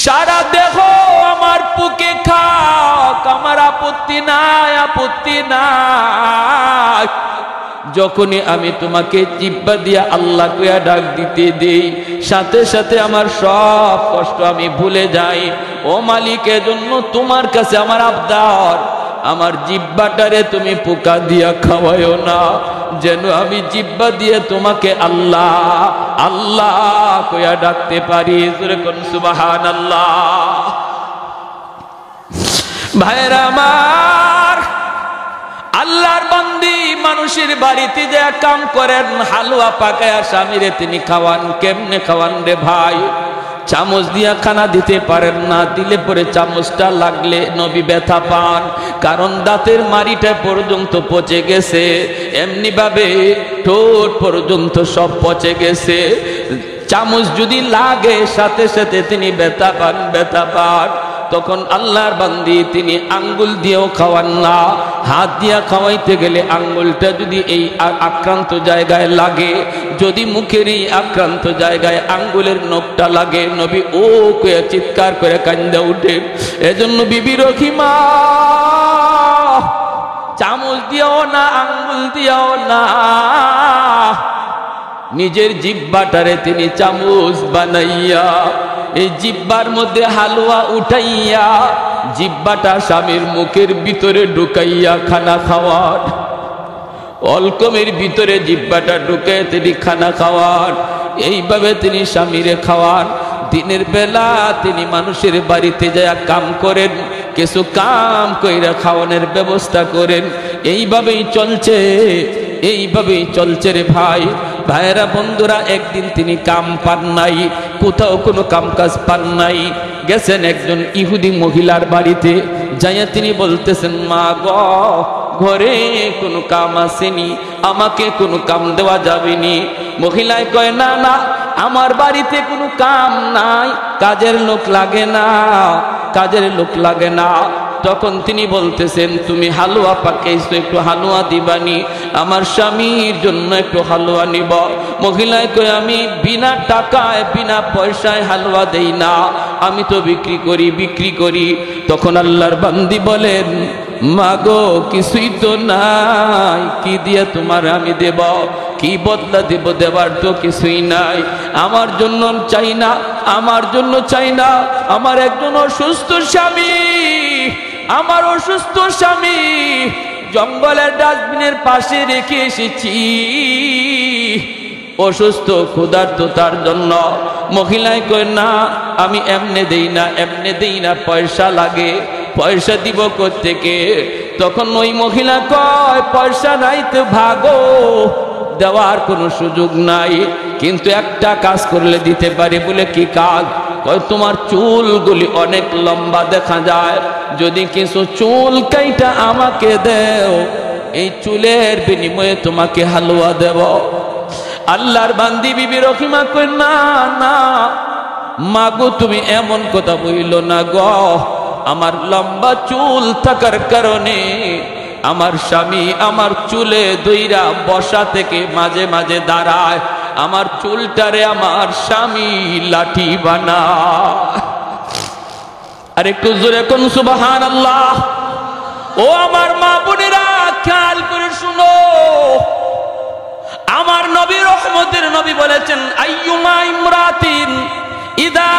সারা দেহ আমার পুকে খাক, আমার আপত্তি নাই, আপত্তি নাই। যখনই আমি তোমাকে জিহ্বা দিয়া আল্লাহ কইয়া ডাক দিতে দেই, সাথে সাথে আমার সব কষ্ট আমি ভুলে যাই। ও মালিক, এজন্য তোমার কাছে আমার আবদার, আমার জিহ্বাটারে তুমি পোকা দিয়া খাওয়ায়ো না, যেন আমি জিহ্বা দিয়ে তোমাকে আল্লাহ আল্লাহ কইয়া ডাকতে পারি। যেরকম সুবহানাল্লাহ। ভাইরা আমার, আল্লাহর বান্দি মানুষের বাড়িতে যে কাম করেন, হালুয়া পাকায়া স্বামীরে তিনি খাওয়ান। কেমনে খাওয়ান রে ভাই? চামচ দিয়া খানা দিতে পারেন না, দিলে পরে চামচটা লাগলে নবী ব্যথা পান, কারণ দাঁতের মাড়িটা পর্যন্ত পচে গেছে, এমনি ভাবে ঠোঁট পর্যন্ত সব পচে গেছে। চামচ যদি লাগে সাথে সাথে তিনি ব্যথা পান, ব্যথা পান। তখন আল্লাহর বান্দি তিনি আঙ্গুল দিয়েও খাওয়ান না, হাত দিয়া খাওয়াইতে গেলে আঙ্গুলটা যদি এই আক্রান্ত জায়গায় লাগে, যদি মুখের এই আক্রান্ত জায়গায় আঙ্গুলের নখটা লাগে, নবী ও কয়ে চিৎকার করে কান্দা উঠে। এজন্য বিবি রহিমা চামচ দিয়েও না, আঙ্গুল দিয়েও না, নিজের জিহ্বাটারে তিনি চামচ বানাইয়া এই জিহ্বার মধ্যে হালুয়া উঠাইয়া জিহ্বাটা স্বামীর মুখের ভিতরে ঢুকাইয়া খানা খাওয়ার, অলকমের ভিতরে জিহ্বাটা ঢুকে তিনি খানা খাওয়ার। এইভাবে তিনি স্বামীরে খাওয়ান। দিনের বেলা তিনি মানুষের বাড়িতে যায় কাম করেন, কিছু কাম কইরা খাওয়ানোর ব্যবস্থা করেন। এইভাবেই চলছে, এইভাবেই চলছে রে ভাই। ভাইয়েরা বন্ধুরা, একদিন তিনি কাম পান নাই, কোথাও কোনো কাম কাজ পান নাই। গেছেন একজন ইহুদি মহিলার বাড়িতে, যাইয়া তিনি বলতেছেন, মা গো, ঘরে কোনো কাম আসেনি, আমাকে কোনো কাম দেওয়া যাবেনি। মহিলায় কয়, না না, আমার বাড়িতে কোনো কাম নাই, কাজের লোক লাগে না, কাজের লোক লাগে না। তখন তিনি বলতেছেন, তুমি হালুয়া পাকাইছো, একটু হালুয়া দিবানি, আমার স্বামীর জন্য একটু হালুয়া নিব। মহিলায় কয়, আমি বিনা টাকায় বিনা পয়সায় হালুয়া দেই না, আমি তো বিক্রি করি, বিক্রি করি। তখন আল্লাহর বান্দি বলেন, মাগো কিছুই তো নাই, কি দিয়ে তোমার আমি দেব, কি বদলা দেব, দেবার তো কিছুই নাই। আমার জন্য চাই না, আমার জন্য চাই না, আমার একজন অসুস্থ স্বামী, আমার অসুস্থ স্বামী জঙ্গলের ডাস্টবিনের পাশে রেখে এসেছি, অসুস্থ ক্ষুধার্ত তার জন্য। মহিলায় কয় না আমি এমনে দেই না, এমনে দেই না, পয়সা লাগে, পয়সা দিব কোত্থেকে? তখন ওই মহিলা কয় পয়সা নাই তো ভাগো, দেওয়ার কোনো সুযোগ নাই, কিন্তু একটা কাজ করলে দিতে পারি। বলে কি কাজ? কয় তোমার চুলগুলি অনেক লম্বা দেখা যায়, যদি কিছু চুল কাইটা আমাকে দেও, এই চুলের বিনিময়ে তোমাকে হালুয়া দেব। আল্লাহর বান্দি বিবি রহিমা কই না না মাগো, তুমি এমন কথা বইল না গো, আমার লম্বা চুল থাকার কারণে আমার স্বামী আমার চুলে দইরা বসা থেকে মাঝে মাঝে দাঁড়ায়, আমার চুলটারে আমার স্বামী লাঠি বানায়। আর একটু জোরে কোন সুবহানাল্লাহ। ও আমার মা বোনেরা, খেয়াল করে শুনো, আমার নবী রহমতের নবী বলেছেন আইয়ুমা ইমরাতিন ইদা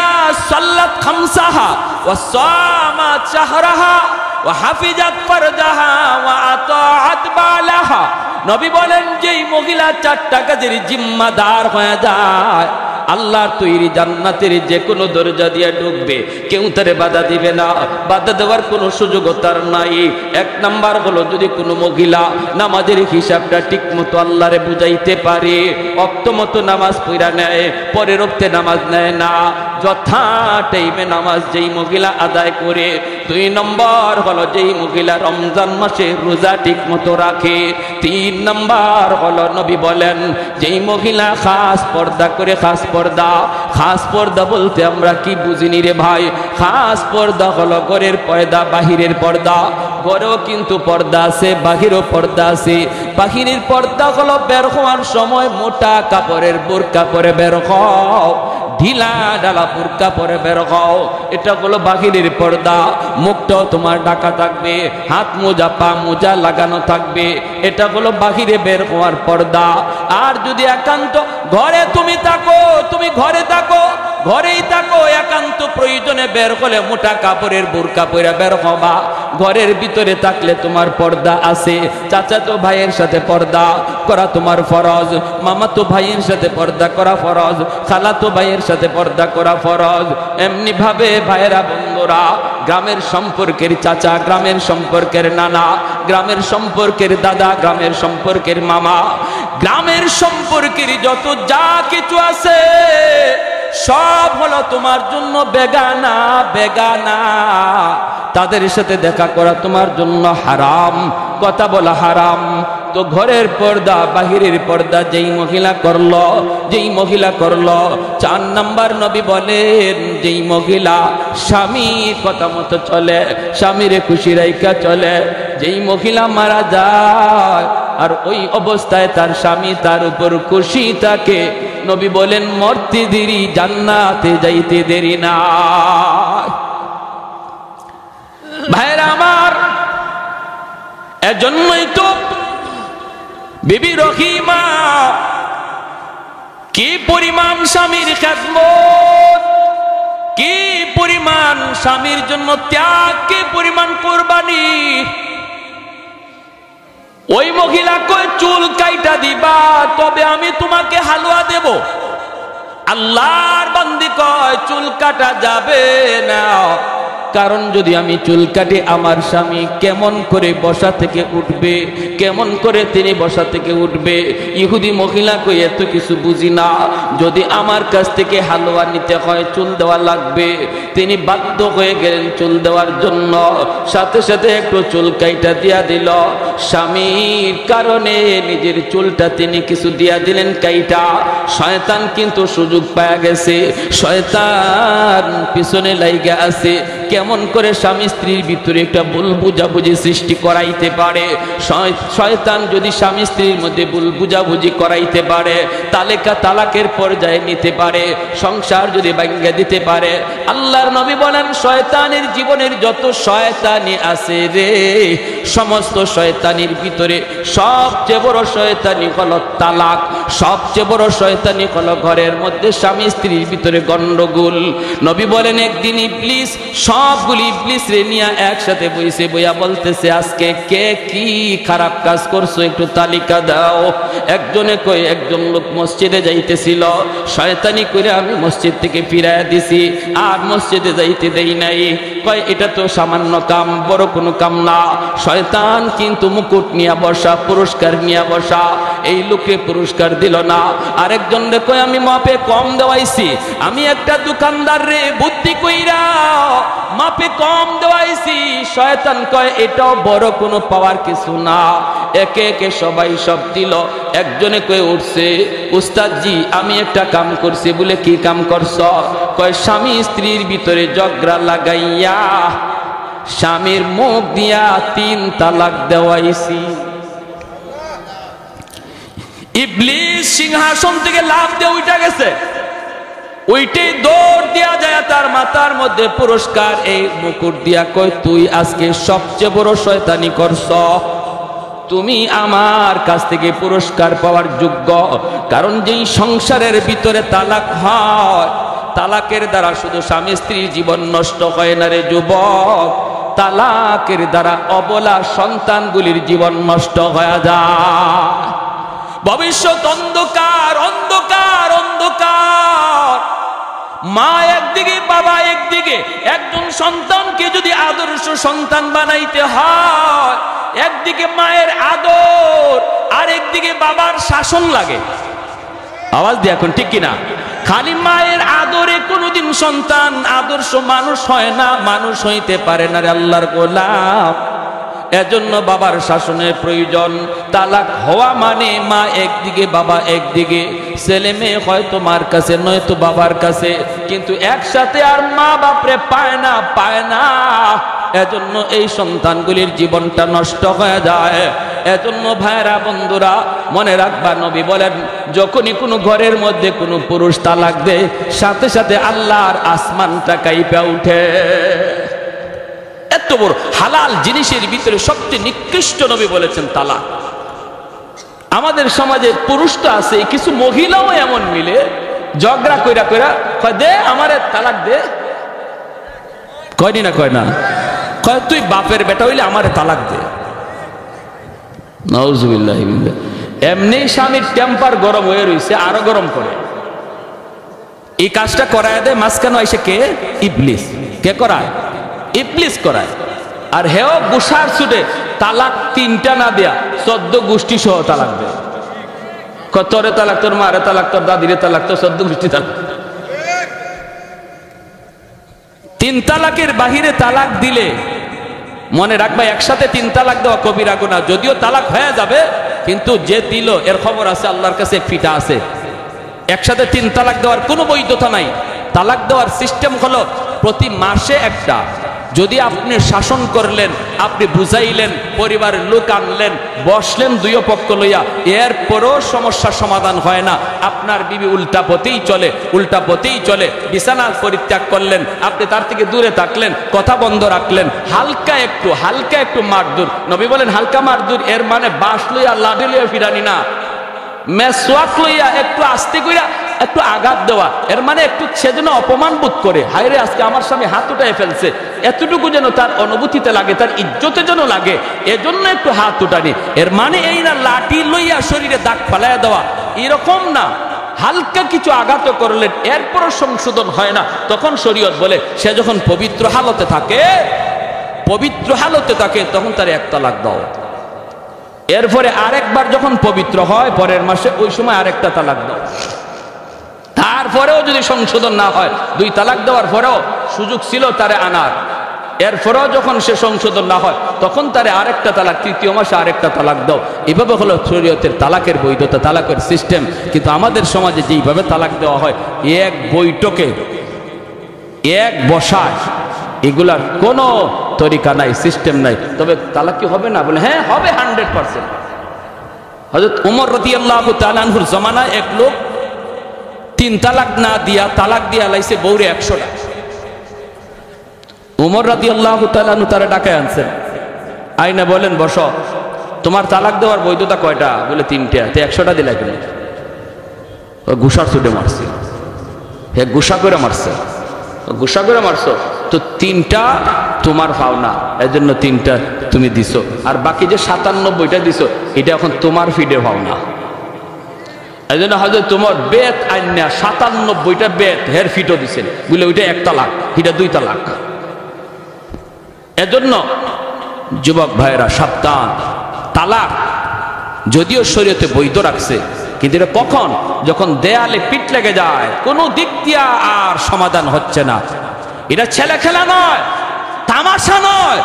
সাল্লাত খামসাহা ওয়া সামাত শাহরাহা ওয়া হাফিজাত ফারজাহা ওয়া আতাআত বালাহা। নবী বলেন যেই মহিলা চারটা কাজের জিম্মাদার হয়ে যায়, আল্লাহর তৈরি জান্নাতের যে কোনো দরজা দিয়ে ঢুকবে, কেউ তারে বাধা দিবে না, বাধা দেওয়ার কোনো সুযোগ তার নাই। এক নাম্বার হলো যদি কোনো মহিলা নামাজের হিসাবটা ঠিক মতো আল্লাহরে বুঝাইতে পারে, অক্ত মতো নামাজ পড়া নেয়, পরের রক্তে নামাজ নেয় না, যথা টাইমে নামাজ যেই মহিলা আদায় করে। দুই নম্বর হলো যেই মহিলা রমজান মাসে রোজা ঠিক মতো রাখে। তিন নম্বর হলো নবী বলেন যেই মহিলা খাস পর্দা করে। খাস পর্দা বলতে আমরা কি বুঝিনি রে ভাই? খাস পর্দা হলো ঘরের পর্দা, বাহিরের পর্দা। ঘরেও কিন্তু পর্দা আছে, বাহিরেও পর্দা আছে। বাহিরের পর্দা হলো বের হওয়ার সময় মোটা কাপড়ের বোরকা পরে বের হও, ঢিলা ঢালা বোরকা পরে বের হও, এটা হলো বাহিরের পর্দা। মুখটাও তোমার ঢাকা থাকবে, হাত মোজা পা মোজা লাগানো থাকবে, এটা হলো বাহিরে বের হওয়ার পর্দা। আর যদি একান্ত ঘরে তুমি থাকো, তুমি ঘরে থাকো, ঘরেই থাকো, একান্ত প্রয়োজনে বের হলে মোটা কাপড়ের বোরকা পরে বের হবা। ঘরের ভিতরে থাকলে তোমার পর্দা আছে। চাচাতো ভাইয়ের সাথে পর্দা করা তোমার ফরজ, মামাতো ভাইয়ের সাথে পর্দা করা ফরজ, খালাতো ভাইয়ের সাথে পর্দা করা ফরজ। এমনি ভাবে ভাইয়েরা বন্ধুরা, গ্রামের সম্পর্কের চাচা, গ্রামের সম্পর্কের নানা, গ্রামের সম্পর্কের দাদা, গ্রামের সম্পর্কের মামা, গ্রামের সম্পর্কের যত যা কিছু আছে সব হলো তোমার জন্য বেগানা বেগানা। তাদের সাথে দেখা করা তোমার জন্য হারাম, কথা বলা হারাম। তো ঘরের পর্দা বাহিরের পর্দা যেই মহিলা করলো, 4 নাম্বার নবী বলেন যেই মহিলা স্বামীর কথা মতো চলে, স্বামীরে খুশি রাইখা চলে। যেই মহিলা মারা যায় আর ওই অবস্থায় তার স্বামী তার উপর খুশি থাকে, নবী বলেন মরতে দেরি, জান্নাতে যাইতে দেরি না। ভাইরা আমার, এজন্যই তো বিবি রহিমা কি পরিমাণ স্বামীর খেদমত, কি পরিমাণ স্বামীর জন্য ত্যাগ, কি পরিমাণ কুরবানি। ওই মহিলা কয় চুল কাইটা দিবা তবে আমি তোমাকে হালুয়া দেব। আল্লাহর বান্দি কয় চুল কাটা যাবে না, কারণ যদি আমি চুল কাটি আমার স্বামী কেমন করে বসা থেকে উঠবে, কেমন করে তিনি বসা থেকে উঠবে। ইহুদি মহিলা কই এত কিছু বুঝি না, যদি আমার কাছ থেকে হালুয়া নিতে হয় চুল দেওয়া লাগবে। তিনি বাধ্য হয়ে গেলেন চুল দেওয়ার জন্য, সাথে সাথে একটু চুল কাইটা দিয়া দিল। স্বামীর কারণে নিজের চুলটা তিনি কিছু দিয়া দিলেন কাইটা। শয়তান কিন্তু সুযোগ পাওয়া গেছে, শয়তান পিছনে লাইগা আছে কেমন করে স্বামী স্ত্রীর ভিতরে একটা ভুল বুঝাবুঝি সৃষ্টি করাইতে পারে। শয়তান যদি স্বামী স্ত্রীর মধ্যে ভুল বুঝাবুঝি করাইতে পারে, তালাকের পর্যায়ে নিতে পারে, সংসার যদি ভাঙিয়ে দিতে পারে। আল্লাহর নবী বলেন শয়তানের জীবনের যত শয়তানি আছে রে, সমস্ত শয়তানির ভিতরে সবচেয়ে বড় শয়তানি হলো তালাক। সবচেয়ে বড় শয়তানি হলো ঘরের মধ্যে স্বামী স্ত্রীর ভিতরে গন্ডগোল। নবী বলেন একদিন ইবলিস সবগুলি ইবলিস রে নিয়ে একসাথে বইছে, বইয়া বলতেছে আজকে কে কি খারাপ কাজ করছো একটু তালিকা দাও। একজনে কই একজন লোক মসজিদে যাইতেছিল, শয়তানি করে আমি মসজিদ থেকে ফিরাইয়া দিছি, আর মসজিদে যাইতে দেই নাই। কয় এটা তো সামান্য কাম, বড় কোনো কাম না। শয়তান কিন্তু মুকুট নিয়ে বসা, পুরস্কার নিয়ে বসা, এই লোকে পুরস্কার দিল না। আরেকজন রে কয় আমি মাপে কম দেওয়াইছি, আমি একটা দোকানদার রে বুদ্ধি কইরা মাপে কম দেওয়াইছি। শয়তান কয় এটাও বড় কোনো পাওয়ার কিছু না। একে একে সবাই সব দিল। একজনে কয়ে উঠছে উস্তাদ জি আমি একটা কাম করছি। বলে কি কাম করছ? কয় স্বামী স্ত্রীর ভিতরে ঝগড়া লাগাইয়া স্বামীর মুখ দিয়া 3 তালাক দেওয়াইছি। ইবলিস সিংহাসন থেকে লাফ দিয়ে উঠে গেছে, ওইটাই দৌড় দিয়া যায় তার মাথার মধ্যে পুরস্কার এই মুকুট দিয়া কয় তুই আজকে সবচেয়ে বড় শয়তানি করছ, তুমি আমার কাছ থেকে পুরস্কার পাওয়ার যোগ্য। কারণ যেই সংসারের ভিতরে তালাক হয়, তালাকের দ্বারা শুধু স্বামী স্ত্রীর জীবন নষ্ট হয় না রে যুবক, তালাকের দ্বারা অবলা সন্তানগুলির জীবন নষ্ট হয়ে যায়। ভবিষ্যৎ অন্ধকার অন্ধকার অন্ধকার। মা একদিকে বাবা একদিকে। একজন সন্তানকে যদি আদর্শ সন্তান বানাইতে হয়, একদিকে মায়ের আদর আর একদিকে বাবার শাসন লাগে। আওয়াজ দিয়ে এখন ঠিক কিনা? খালি মায়ের আদরে কোনোদিন সন্তান আদর্শ মানুষ হয় না, মানুষ হইতে পারে না রে আল্লাহর গোলাম। এজন্য বাবার শাসনের প্রয়োজন। তালাক হওয়া মানে মা একদিকে বাবা একদিকে, ছেলে মেয়ে হয়তো মার কাছে নয়তো বাবার কাছে, কিন্তু একসাথে আর মা বাপরে পায় না পায় না। এজন্য এই সন্তানগুলির জীবনটা নষ্ট হয়ে যায়। এজন্য ভাইরা বন্ধুরা মনে রাখবা, নবী বলেন যখনই কোনো ঘরের মধ্যে কোনো পুরুষ তালাক দেয়, সাথে সাথে আল্লাহর আসমানটা কাঁইপা উঠে। এত বড় হালাল জিনিসের ভিতরে সবচেয়ে নিকৃষ্ট নবী বলেছেন তালাক। আমাদের সমাজে পুরুষ তো আছে, কিছু মহিলাও এমন মিলে ঝগড়া কইরা কইরা কয় দে আমারে তালাক দে। কয়নি না কয় না? কয় তুই বাপের বেটা হইলে আমারে তালাক দে। নাউজুবিল্লাহ। এমনি স্বামীর টেম্পার গরম হয়ে রয়েছে, আরো গরম করে এই কাজটা করায় দেয়। মাঝখানে এসে কে? ইবলিস। কে করায়? ইবলিস করায়। আর হেও গুসার ছুটে তালাক 3টা না দেয়া 14 গোষ্ঠী সহ তালাক দেয়। তোরে তালাক, তোর মারে তালাক, তোর দাদিরে তালাক, তোর 14 গোষ্ঠী তালাক। 3 তালাকের বাহিরে তালাক দিলে মনে রাখবা একসাথে 3 তালাক দেওয়া কবিরা গুনাহ। যদিও তালাক হয়ে যাবে, কিন্তু যে দিল এর খবর আছে আল্লাহর কাছে, ফিটা আছে। একসাথে 3 তালাক দেওয়ার কোনো বৈধতা নাই। তালাক দেওয়ার সিস্টেম হলো প্রতি মাসে একটা। যদি আপনি শাসন করলেন, আপনি বুঝাইলেন, পরিবারের লোক আনলেন, বসলেন দুই পক্ষ লইয়া, এরপরও সমস্যার সমাধান হয় না, আপনার বিবি উল্টা পথেই চলে, উল্টা পথেই চলে, বিছানা পরিত্যাগ করলেন, আপনি তার থেকে দূরে থাকলেন, কথা বন্ধ রাখলেন, হালকা একটু মারদুর। নবী বলেন হালকা মারদুর এর মানে বাঁশ লইয়া লাঠি লইয়া ফিরানি না, মেসওয়াক লইয়া একটু আস্তে কইরা একটু আঘাত দেওয়া। এর মানে একটু সে যেন অপমান বোধ করে, হায়রে আজকে আমার সামনে হাত উঠায় ফেলছে, এতটুকু যেন তার অনুভূতিতে লাগে, তার ইজ্জতে যেন লাগে, এজন্য একটু হাত উঠানি। এর মানে এই না লাঠি লইয়া শরীরে দাগ ফালাইয়া দেওয়া, এরকম না। হালকা কিছু আঘাত করলেন, এরপরও সংশোধন হয় না, তখন শরীয়ত বলে সে যখন পবিত্র হালতে থাকে তখন তার 1 তালাক দাও। এরপরে আরেকবার যখন পবিত্র হয় পরের মাসে, ওই সময় আরেকটা তালাক দাও। তারপরেও যদি সংশোধন না হয়, 2 তালাক দেওয়ার পরেও সুযোগ ছিল তারে আনার, এরপরেও যখন সে সংশোধন না হয় তখন তারে আরেকটা তালাক, 3য় মাসে আরেকটা তালাক দাও। এভাবে হলো শরীয়তের তালাকের বৈধতা, তালাকের সিস্টেম। কিন্তু আমাদের সমাজে যেইভাবে তালাক দেওয়া হয়, এক বৈঠকে এক বসায়, এগুলার কোনো তরিকা নাই, সিস্টেম নাই। তবে তালাক কি হবে না? বলে হ্যাঁ হবে 100%। হযরত ওমর রাদিয়াল্লাহু তাআলা আনহুর জামানায় এক লোক 3 তালাক না দিয়া তালাক দিয়া লাইছে বউরে 100টা। ওমর রাদিয়াল্লাহু তাআলা আনহু তারে ডাকায় আনছেন, আইনা বলেন বসো, তোমার তালাক দেওয়ার বৈধতা কয়টা? বলে 3টা। তো 100টা দিলা কেন? গুসার ছুটে মারছে, হে গুসা করে মারছে, গুসা করে মারছো তো 3টা তোমার পাওনা, এজন্য 3টা তুমি দিছো, আর বাকি যে 97টা দিছো এটা এখন তোমার ফিডে পাওনা। এই জন্য হয়তো তোমার বেত আইনা 97টা বেত হের ফিটও দিছেন বলে ওইটা 1 তালাক, এটা 2 তালাক। এজন্য যুবক ভাইরা সাবধান, তালাক যদিও শরীয়তে বৈধ রাখছে, কিন্তু এটা কখন, যখন দেয়ালে পিঠ লেগে যায়, কোনো দিক দিয়া আর সমাধান হচ্ছে না। এটা ছেলে খেলা নয়, তামাশা নয়।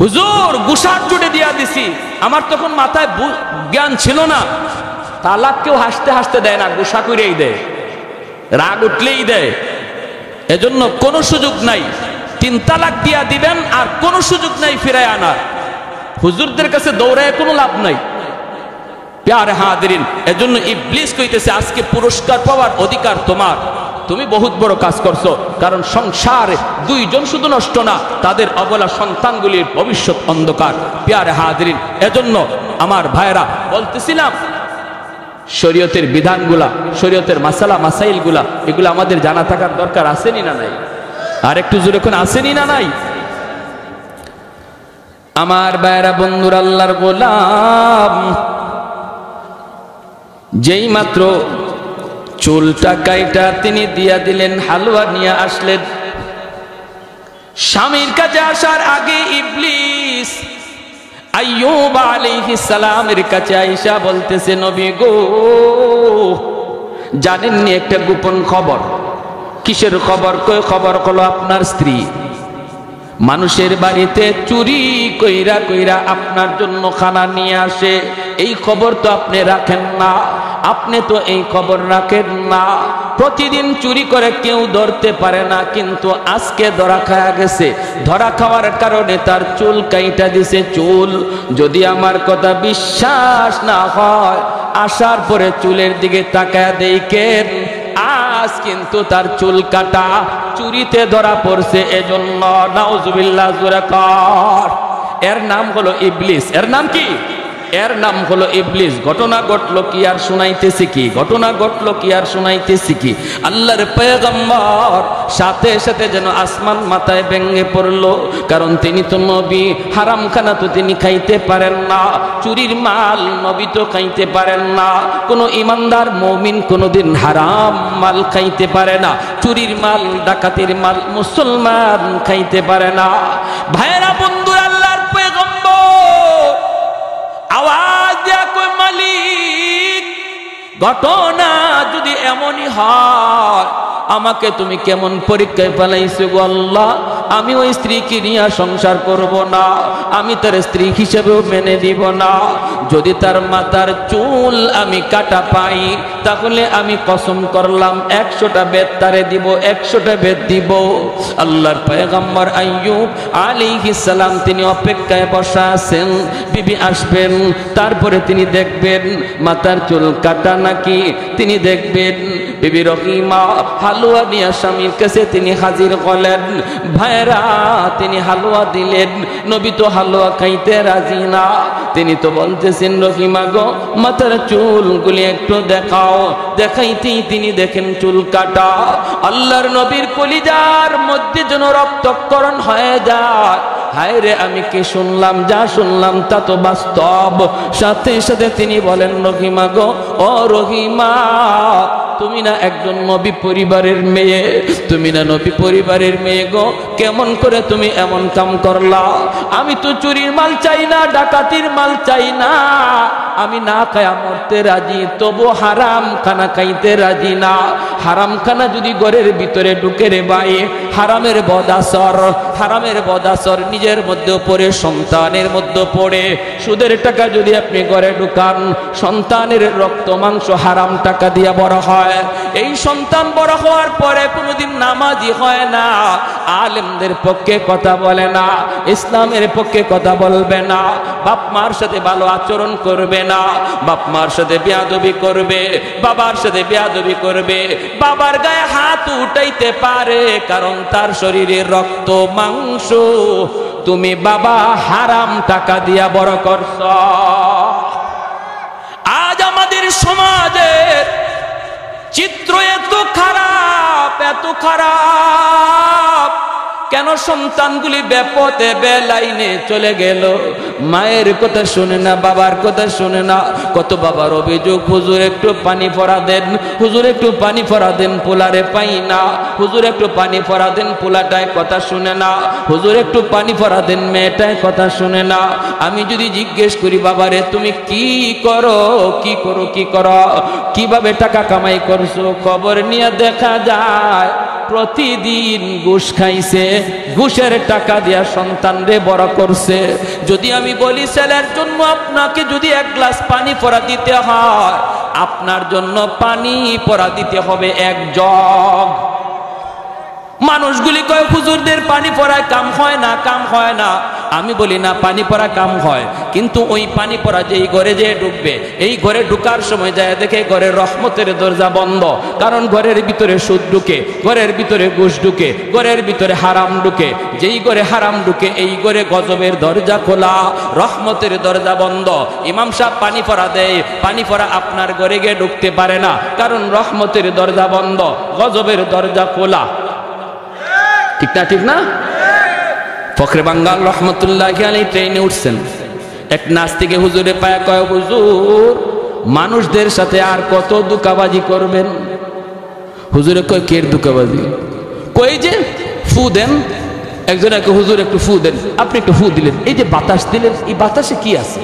হুজুর গুসার জুড়ে দিয়া দিছি, আমার তখন মাথায় জ্ঞান ছিল না। তালাক কেউ হাসতে হাসতে দেয় না, গুসা করেই দেয়, রাগ উঠলেই দেয়। এজন্য কোনো সুযোগ নাই, 3 তালাক দিয়া দিবেন আর কোনো সুযোগ নাই ফিরায় আনার। হুজুরদের কাছে দৌড়ায় কোনো লাভ নাই। প্যারে হাজিরিন, এজন্য ইবলিস কইতেছে আজকে পুরস্কার পাওয়ার অধিকার তোমার, তুমি বহুত বড় কাজ করছো। কারণ সংসারে 2 জন শুধু নষ্ট না, তাদের অবলা সন্তানগুলির ভবিষ্যৎ অন্ধকার। প্যারে হাজিরিন, এজন্য আমার ভাইরা বলতেছিলাম শরীয়তের বিধানগুলা, শরীয়তের মাসালা মাসাইলগুলা, এগুলো আমাদের জানা থাকার দরকার আসেনি না নাই? আর একটু জোরে কোন আসেনি না নাই? আমার ভাইরা বন্ধুরা, আল্লাহর গোলাম যেই মাত্র চুলটা কাইটা তিনি দিয়া দিলেন, হালুয়া নিয়ে আসলেন। স্বামীর কাছে আসার আগে ইবলিস আইয়ুব আলাইহিস সালামের কাছে আয়েশা বলতেছে, নবী গো জানেননি একটা গোপন খবর? কিসের খবর? কই খবর হলো আপনার স্ত্রী মানুষের বাড়িতে চুরি কইরা কইরা আপনার জন্য খানা নিয়ে আসে। এই খবর তো আপনি রাখেন না, আপনি তো এই খবর রাখেন না। প্রতিদিন চুরি করে কেউ ধরতে পারে না, কিন্তু আজকে ধরা খাওয়া গেছে। ধরা খাওয়ার কারণে তার চুল কাইটা দিছে। চুল যদি আমার কথা বিশ্বাস না হয়, আসার পরে চুলের দিকে তাকায় দেখেন আজ কিন্তু তার চুল কাটা চুরিতে ধরা পড়ছে। এজন্য নাউজুবিল্লাহ জোরে কর। এর নাম হলো ইবলিস। এর নাম কি? এর নাম হলো ইবলিস। ঘটনা ঘটলো কি আর শুনাইতেছি কি? ঘটনা ঘটলো কি আর শুনাইতেছি কি? আল্লাহর পয়গম্বর সাথে সাথে যেন আসমান মাথায় ভেঙে পড়লো। কারণ তিনি তো নবী, হারাম খানা তো তিনি খাইতে পারেন না, চুরির মাল নবী তো খাইতে পারেন না। কোনো ইমানদার মুমিন কোনোদিন হারাম মাল খাইতে পারে না, চুরির মাল ডাকাতির মাল মুসলমান খাইতে পারে না। ভাইরা বন্ধুরা, আল্লাহর পয়গম্বর আওয়াজ দেয়া কই, মালিক ঘটনা যদি এমনই হয়, আমাকে তুমি কেমন পরীক্ষায় ফেলাইছো গো আল্লাহ। আমি ওই স্ত্রীকে নিয়ে সংসার করব না, আমি তার স্ত্রী হিসেবেও মেনে দিব না। যদি তার মাথার চুল আমি কাটা পাই, তাহলে আমি কসম করলাম 100টা বেত তারে দিব, 100টা বেত দিব। আল্লাহর পয়গম্বর আইয়ুব আলাইহিস সালাম তিনি অপেক্ষায় বসা আছেন, বিবি আসবেন, তারপরে তিনি দেখবেন মাথার চুল কাটা নাকি। তিনি দেখবেন বিবি রহিমা হালুয়া নিয়ে স্বামীর কাছে তিনি হাজির হলেন। ভাইরা, তিনি হালুয়া দিলেন, নবী তো হালুয়া খাইতে রাজি না। তিনি তো বলতেছেন, রহিমা গো মাথার চুলগুলি একটু দেখাও। দেখাইতেই তিনি দেখেন চুল কাটা। আল্লাহর নবীর কলিজার মধ্যে যেন রক্তক্ষরণ হয়ে যায়। হায় রে, আমি কি শুনলাম? যা শুনলাম তা তো বাস্তব। সাথে সাথে তিনি বলেন, রহিমা গো, ও রহিমা, তুমি না একজন নবী পরিবারের মেয়ে, তুমি না নবী পরিবারের মেয়ে গো, কেমন করে তুমি এমন কাম করলা? আমি তো চুরির মাল চাই না, ডাকাতির মাল চাই না, আমি না খায়া মরতে রাজি, তবু হারাম খানা খাইতে রাজি না। হারাম খানা যদি ঘরের ভিতরে ঢুকে রে ভাই, হারামের বদাসর, হারামের বদাসর নিজের মধ্যে পড়ে, সন্তানের মধ্যে পড়ে। সুদের টাকা যদি আপনি ঘরে ঢুকান, সন্তানের রক্ত মাংস হারাম টাকা দিয়ে বড় হয়। এই সন্তান বড় হওয়ার পরে কোনোদিন নামাজি হয় না, আলেমদের পক্ষে কথা বলে না, ইসলামের পক্ষে কথা বলবে না, বাপ মার সাথে ভালো আচরণ করবে না, বাপ মার সাথে বেয়াদবি করবে, বাবার সাথে বেয়াদবি করবে, বাবার গায়ে হাত উঠাইতে পারে, কারণ তার শরীরে রক্ত মাংস তুমি বাবা হারাম টাকা দিয়া বড় করছ। আজ আমাদের সমাজের চিত্র এত খারাপ, এত খারাপ, কেন সন্তানগুলি বেপথে বেলাইনে চলে গেল? মায়ের কথা শুনে না, বাবার কথা শুনে না। কত বাবার অভিযোগ, হুজুর একটু পানি পরা দেন, হুজুর একটু পানি পরা দেন, পোলারে পাই না। হুজুর একটু পানি পরা দেন, পোলাটায় কথা শুনে না। হুজুর একটু পানি পরা দেন, মেয়েটায় কথা শুনে না। আমি যদি জিজ্ঞেস করি, বাবারে তুমি কি করো, কি করো, কি করো, কিভাবে টাকা কামাই করছো, খবর নিয়ে দেখা যায় প্রতিদিন ঘুষ খাইছে, ঘুষের টাকা দিয়া সন্তানরে বড় করছে। যদি আমি বলি ছেলের জন্য আপনাকে যদি এক গ্লাস পানি পরা দিতে হয়, আপনার জন্য পানি পরা দিতে হবে এক জগ। মানুষগুলি কয় হুজুরদের পানি পড়ায় কাম হয় না, কাম হয় না। আমি বলি না, পানি পড়া কাম হয়, কিন্তু ওই পানি পড়া যেই ঘরে যে ঢুকবে, এই ঘরে ঢুকার সময় যায় দেখে ঘরের রহমতের দরজা বন্ধ। কারণ ঘরের ভিতরে সুদ ঢুকে, ঘরের ভিতরে ঘুষ ঢুকে, ঘরের ভিতরে হারাম ঢুকে। যেই ঘরে হারাম ঢুকে, এই ঘরে গজবের দরজা খোলা, রহমতের দরজা বন্ধ। ইমাম সাহেব পানি পড়া দেয়, পানি পড়া আপনার ঘরে গিয়ে ঢুকতে পারে না, কারণ রহমতের দরজা বন্ধ, গজবের দরজা খোলা। ঠিক না? ঠিক না? ফখরে বাঙ্গাল রহমতুল্লাহি আলাইহি ট্রেনে উঠছেন, এক নাস্তিকে হুজুরে পায়া কয়, হুজুর মানুষদের সাথে আর কত দুকাবাজি করবেন? হুজুরে কয়, কের দুকাবাজি? কই যে ফু দেন। একজন একে, হুজুর একটু ফু দেন। আপনি একটু ফু দিলেন, এই যে বাতাস দিলেন, এই বাতাসে কি আছে?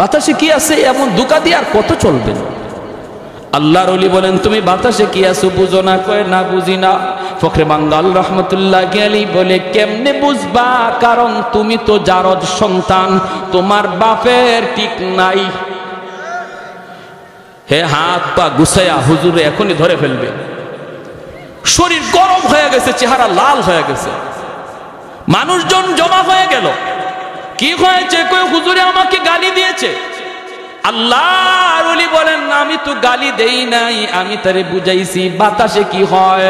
বাতাসে কি আছে? এমন দুকা দিয়ে আর কত চলবেন? আল্লাহর ওলি বলেন, তুমি বাতাসে কি আছো বুঝো না? কয় না, বুঝি না। ফখরে বাঙ্গাল রহমতুল্লাহি আলাইহি বলে, কেমনে বুঝবা? কারণ তুমি তো জারদ সন্তান, তোমার বাপের ঠিক নাই। হে হাত পা গুছায়া হুজুরে এখনই ধরে ফেলবে। শরীর গরম হয়ে গেছে, চেহারা লাল হয়ে গেছে, মানুষজন জমা হয়ে গেল। কি হয়েছে? কই হুজুরে আমাকে গালি দিয়েছে। আল্লাহর ওলি বলেন, আমি তো গালি দেই নাই, আমি তারে বুঝাইছি বাতাসে কি হয়।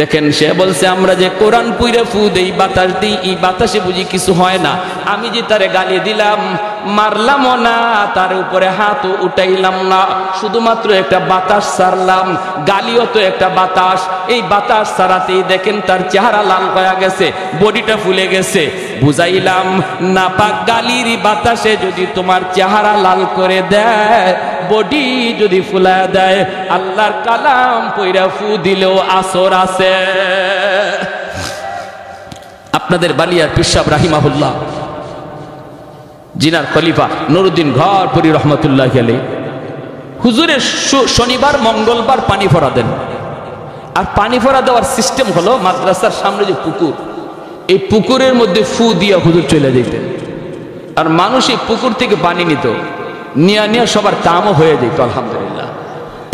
দেখেন, সে বলছে আমরা যে কোরআন পুইরে ফু দেই, বাতাস দিই, এই বাতাসে বুঝি কিছু হয় না। আমি যে তারে গালি দিলাম, মারলামও না, তার উপরে হাতও উঠাইলাম না, শুধুমাত্র একটা বাতাস ছাড়লাম। গালিও তো একটা বাতাস, এই বাতাস ছাড়াতেই দেখেন তার চেহারা লাল হয়ে গেছে, বডিটা ফুলে গেছে। বুঝাইলাম, নাপাক গালির বাতাসে যদি তোমার চেহারা লাল করে দেয়, বডি যদি ফুলায় দেয়, আল্লাহর কালাম পইরা ফু দিলেও আসর আছে। আপনাদের বালিয়ার পিসাব রাহিমাহুল্লাহ, জিনার খলিফা নুরুদ্দিন ঘরপুরি রহমতুল্লাহি আলাইহি, হুজুরের শনিবার মঙ্গলবার পানি ভরা দেন। আর পানি ভরা দেওয়ার সিস্টেম হলো, মাদ্রাসার সামনে যে পুকুর, এই পুকুরের মধ্যে ফু দিয়ে হুজুর চলে যেতেন। আর মানুষ এই পুকুর থেকে পানি নিত, নিয়ে সবার কামও হয়ে যেত। আলহামদুলিল্লাহ,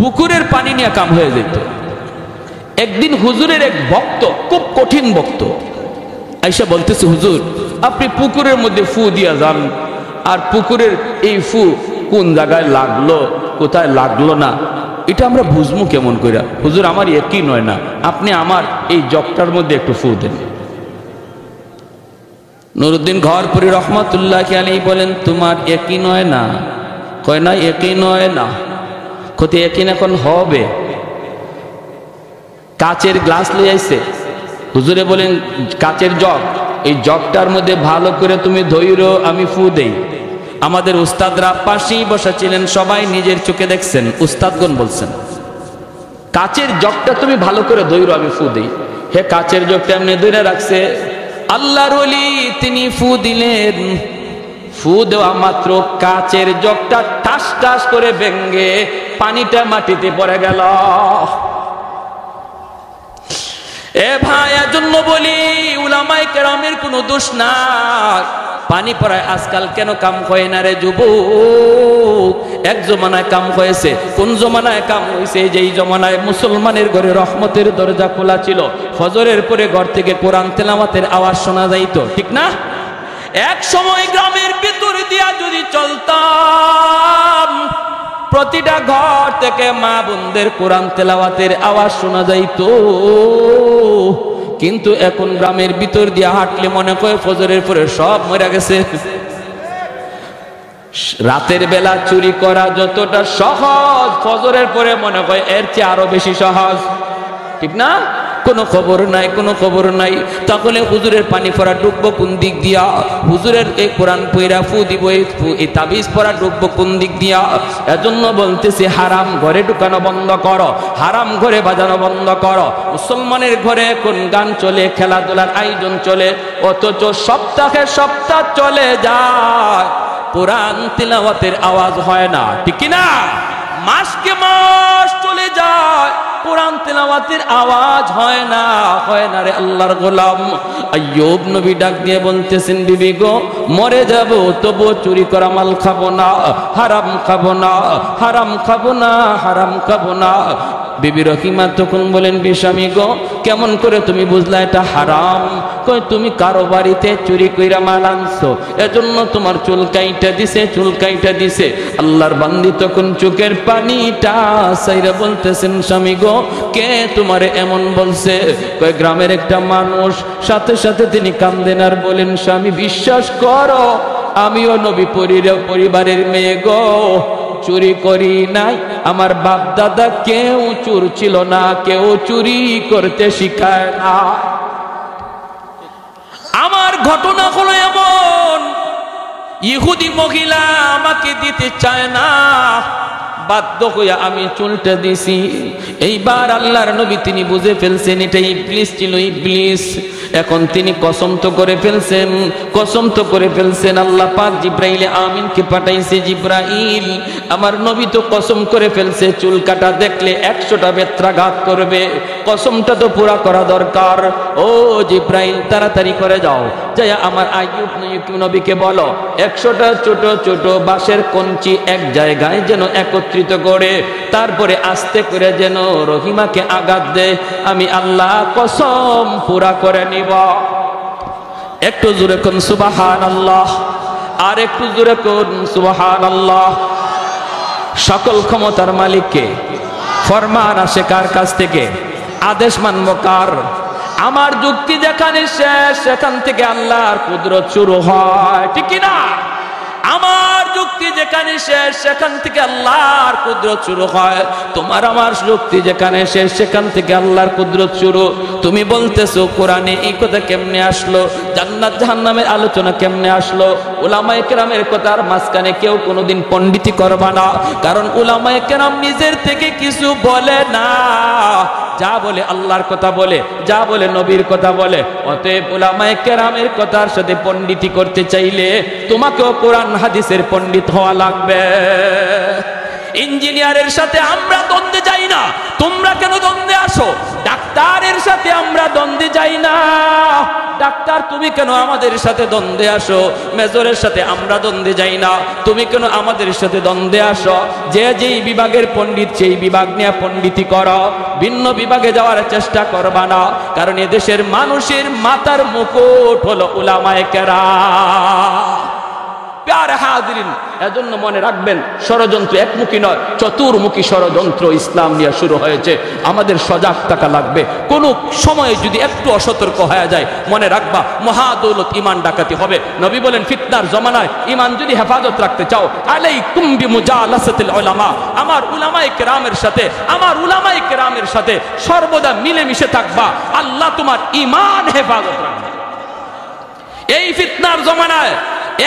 পুকুরের পানি নিয়ে কাম হয়ে যেত। একদিন হুজুরের এক ভক্ত, খুব কঠিন ভক্ত, আইসা বলতেছে, হুজুর আপনি পুকুরের মধ্যে ফু দিয়া যান, আর পুকুরের এই ফু কোন জায়গায় লাগলো, কোথায় লাগলো না, এটা আমরা বুঝবো কেমন করে? হুজুর আমার একই নয় না, আপনি আমার এই জগটার মধ্যে একটু ফু দেন। নুরুদ্দিন ঘরপুরি রহমতুল্লাহি আলাইহি বলেন, তোমার একই নয় না? কয় না, একই নয় না। ক্ষতি একই এখন হবে। কাচের গ্লাস লই আইছে, হুজুরে বলেন কাচের জগ, এই জগটার মধ্যে ভালো করে তুমি ধৈর্য, আমি ফু দেই। আমাদের উস্তাদরা পাশেই বসা ছিলেন, সবাই নিজের চোখে দেখছেন। উস্তাদগণ বলছেন, কাচের জগটা তুমি ভালো করে ধৈর্য, আমি ফু দেই। হে কাচের জগটা এমনি ধরে রাখছে। আল্লাহর ওলি তিনি ফু দিলেন, ফু দেওয়া মাত্র কাচের জগটা টাস টাস করে ভেঙ্গে পানিটা মাটিতে পড়ে গেল। এ ভাই, এজন্য বলি উলামায়ে কেরামের কোনো দোষ নাই। পানি পড়ায় আজকাল কেন কাম হয় না রে যুবক? এক জমানায় কাম হয়েছে। কোন জমানায় কাম হয়েছে? যেই জমানায় মুসলমানের ঘরে রহমতের দরজা খোলা ছিল, ফজরের পরে ঘর থেকে কোরআন তেলাওয়াতের আওয়াজ শোনা যাইত, ঠিক না? এক সময় গ্রামের ভিতর দিয়া যদি চলতাম, প্রতিটা ঘর থেকে মা বোনদের কোরআন তেলাওয়াতের আওয়াজ শোনা যাইত। কিন্তু এখন গ্রামের ভিতর দিয়ে হাঁটলে মনে করে ফজরের পরে সব মরে গেছে। রাতের বেলা চুরি করা যতটা সহজ, ফজরের পরে মনে হয় এর চেয়ে আরো বেশি সহজ, ঠিক না? কোনো খবর নাই, কোনো খবর নাই। তাহলে হুজুরের পানি পড়া ডুববো কোন দিক দিয়া? হুজুরের এই কোরআন পইরা ফু দিব, এই তাবিজ পড়া ডুববো কোন দিক দিয়া? এজন্য বলতেছি হারাম ঘরে ঢুকানো বন্ধ করো, হারাম ঘরে বাজানো বন্ধ করো। মুসলমানের ঘরে কোন গান চলে, খেলাধুলার আয়োজন চলে, অথচ সপ্তাহে সপ্তাহ চলে যায়, কোরআন তিলাওয়াতের আওয়াজ হয় না, ঠিক কিনা? মাসকে মাস চলে যায়, কোরআন তিলাওয়াতের আওয়াজ হয় না, হয় না রে আল্লাহর গোলাম। আইয়ুব নবী ডাক দিয়ে বলতেছেন, বিবি গো মরে যাব তবু চুরি করা মাল খাবো না, হারাম খাবো না, হারাম খাবো না, হারাম খাবো না। বিবি রহিমা তখন বলেন, স্বামী গো কেমন করে তুমি বুঝলা এটা হারাম? কই তুমি কারো বাড়িতে চুরি কইরা মাল আনছো, এজন্য তোমার চুল কাইটা দিছে, চুল কাইটা দিছে। আল্লাহর বান্দি তখন চোখের পানিটা সাইরা বলতেছেন, স্বামী গো কে তোমারে এমন বলছে? কয় গ্রামের একটা মানুষ। সাথে সাথে তিনি কান্দেন আর বলেন, স্বামী বিশ্বাস করো আমিও নবী পরিবারের মেয়ে গো, চুরি করি নাই, আমার বাপ দাদা কেউ চোর ছিল না, কেউ চুরি করতে শিখায় না। আমার ঘটনা হলো এমন, ইহুদি মহিলা আমাকে দিতে চায় না, বাধ্য হইয়া আমি চুলটা দিছি। এইবার আল্লাহর নবী তিনি বুঝে ফেলছেন এটা ইবলিস ছিল, ইবলিস। এখন তিনি কসম তো করে ফেলছেন, কসম তো করে ফেলছেন। আল্লাহ পাক জিব্রাইল আমিনকে পাঠাইছে, জিব্রাইল আমার নবী তো কসম করে ফেলছে চুল কাটা দেখলে 100টা বেত্রাঘাত করবে, কসমটা তো পুরা করা দরকার। ও জিব্রাইল তাড়াতাড়ি করে যাও, যাই আমার আইয়ুব নবীকে বলো 100টা ছোট ছোট বাঁশের কঞ্চি এক জায়গায় যেন একত্রিত করে তারপরে আস্তে করে যেন রহিমাকে আঘাত দেয়, আমি আল্লাহ কসম পুরা করে নিব। একটু জোরে কোন সুবহানাল্লাহ, আর একটু জোরে কোন সুবহানাল্লাহ। সকল ক্ষমতার মালিককে, ফরমান আসে কার কাছ থেকে? আদেশ মানব কার? আমার যুক্তি যেখানে শেষ সেখান থেকে আল্লাহর কুদরত শুরু হয়, ঠিক কি না? আমার যুক্তি যেখানে শেষ সেখান থেকে আল্লাহর কুদরত শুরু হয়। তোমার আমার যুক্তি যেখানে শেষ সেখান থেকে আল্লাহর কুদরত শুরু। তুমি বলতেছো কোরআনে এই কথা কেমনে আসলো, জান্নাত জাহান্নামের আলোচনা কেমনে আসলো? উলামায়ে কেরামের কথার মাঝখানে কেউ কোনোদিন পণ্ডিতি করবা না, কারণ উলামায়ে কেরাম নিজের থেকে কিছু বলে না, যা বলে আল্লাহর কথা বলে, যা বলে নবীর কথা বলে। অতএব উলামায়ে কেরামের কথার সাথে পণ্ডিতি করতে চাইলে তোমাকেও কোরআন হাদিসের পণ্ডিত হওয়া লাগবে। ইঞ্জিনিয়ারের সাথে আমরা দ্বন্দ্বে যাই না, তোমরা কেন দ্বন্দ্বে আসো? ডাক্তারের সাথে আমরা দ্বন্দ্বে যাই না, ডাক্তার তুমি কেন আমাদের সাথে দ্বন্দ্বে আসো? মেজরের সাথে আমরা দ্বন্দ্বে যাই না, তুমি কেন আমাদের সাথে দ্বন্দ্বে আসো? যে যেই বিভাগের পণ্ডিত সেই বিভাগ নিয়ে পণ্ডিতি করো, ভিন্ন বিভাগে যাওয়ার চেষ্টা করবা না, কারণ এদেশের মানুষের মাথার মুকুট হলো উলামায়ে কেরাম। প্যারে হাজিরিন, এজন্য মনে রাখবেন ষড়যন্ত্র একমুখী নয়, চতুর্মুখী ষড়যন্ত্র ইসলাম নিয়ে শুরু হয়েছে। আমাদের সজাগ থাকা লাগবে। কোন সময়ে যদি একটু অসতর্ক হয়ে যায় মনে রাখবা মহাদৌলত ইমান ডাকাতি হবে। নবী বলেন ফিতনার জমানায় ইমান যদি হেফাজত রাখতে চাও আলাইকুম বিমুজালাসাতিল উলামা, আমার উলামায়ে কেরামের সাথে, আমার উলামায়ে কেরামের সাথে সর্বদা মিলেমিশে থাকবা, আল্লাহ তোমার ইমান হেফাজত রাখবে। এই ফিতনার জমানায়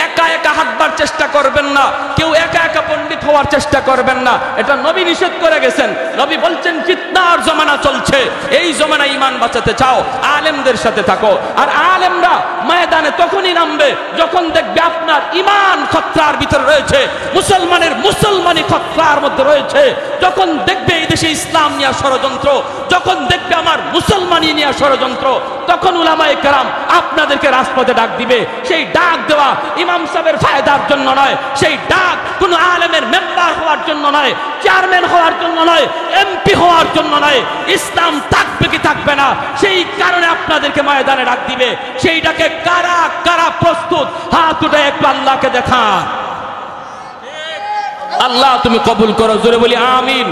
একা একা হাঁটবার চেষ্টা করবেন না, কেউ একা একা পণ্ডিত হওয়ার চেষ্টা করবেন না, এটা নবী নিষেধ করে গেছেন। নবী বলছেন ফিতনার জমানা চলছে, এই জমানায় ঈমান বাঁচাতে চাও আলেমদের সাথে থাকো। আর আলেমরা ময়দানে তখনই নামবে যখন দেখবে আপনার ঈমান খতরার ভিতরে রয়েছে, মুসলমানের মুসলমানি খতরার মধ্যে রয়েছে, যখন দেখবে এই দেশে ইসলাম নিয়ে ষড়যন্ত্র, যখন দেখবে আমার মুসলমানি নিয়ে ষড়যন্ত্র, তখন উলামায়ে কেরাম আপনাদেরকে রাজপথে ডাক দিবে। সেই ডাক দেওয়া ইমাম সাহেবের ফায়দার জন্য নয়, সেই ডাক কোন আলেমের মেম্বার হওয়ার জন্য নয়, চেয়ারম্যান হওয়ার জন্য নয়, এমপি হওয়ার জন্য নয়। ইসলাম থাকবে কি থাকবে না সেই কারণে আপনাদেরকে ময়দানে ডাক দিবে। সেইটাকে কারা কারা প্রস্তুত, হাত উঠে একটু আল্লাহকে দেখা। আল্লাহ তুমি কবুল করো, জোরে বলি আমিন।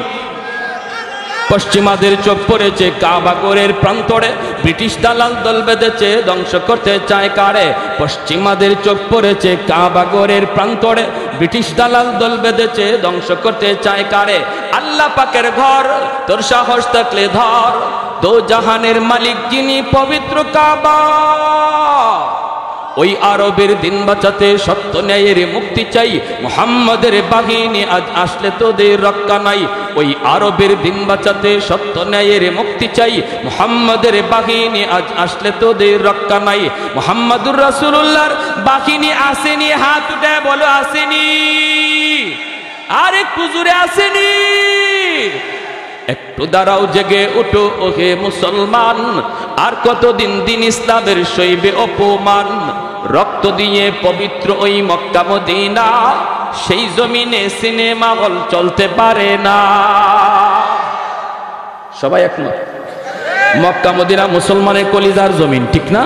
পশ্চিমাদের চোখ পড়েছে কাবাগরের প্রান্তরে, ব্রিটিশ দালাল দল বেঁধেছে ধ্বংস করতে চায় কারে। পশ্চিমাদের চোখ পড়েছে কাবাগরের প্রান্তরে, ব্রিটিশ দালাল দল বেঁধেছে, ধ্বংস করতে চায় কারে? আল্লাহ পাকের ঘর। তোর সাহস থাকলে ধর, দো জাহানের মালিক যিনি পবিত্র কাবা। ওই আরবের দিন বাঁচাতে সত্য ন্যায়ের মুক্তি চাই, মুহাম্মাদের বাহিনী আজ আসলে তোদের রক্ষা নাই। ওই আরবের দিন বাঁচাতে সত্য ন্যায়ের মুক্তি চাই, মুহাম্মাদের বাহিনী আজ আসলে তোদের রক্ষা নাই। মুহাম্মাদুর রাসূলুল্লাহর বাহিনী আসেনি? হাত উঠে বলো আসেনি? আরে কুজুরে আসেনি? একটু দাঁড়াও, জেগে উঠো ওহে মুসলমান, আর কতদিন দিন ইসলামের সইবে অপমান। রক্ত দিয়ে পবিত্র ওই মক্কা মদিনা, সেই জমিনে সিনেমা হল চলতে পারে না। সবাই একমত? মক্কা মদিনা মুসলমানের কলিজার জমিন, ঠিক না?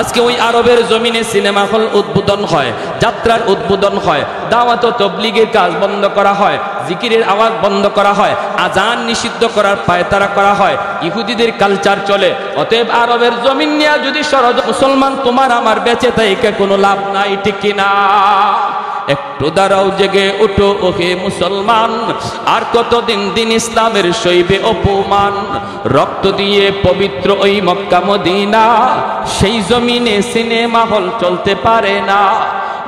আজকে ওই আরবের জমিনে সিনেমা হল উদ্বোধন হয়, যাত্রার উদ্বোধন হয়, দাওয়াত ও তাবলীগের কাজ বন্ধ করা হয়, জিকিরের আওয়াজ বন্ধ করা হয়, আজান নিষিদ্ধ করার পায়তারা করা হয়, ইহুদিদের কালচার চলে। অতএব আরবের জমিন নিয়ে যদি সরজ মুসলমান তোমার আমার বেঁচে থাকে কোনো লাভ নাই, ঠিক কিনা? একটু দাঁড়াও, জেগে উঠো ওহে মুসলমান, আর কতদিন দিন ইসলামের সইবে অপমান। রক্ত দিয়ে পবিত্র ওই মক্কা মদিনা, সেই জমিনে সিনেমা হল চলতে পারে না।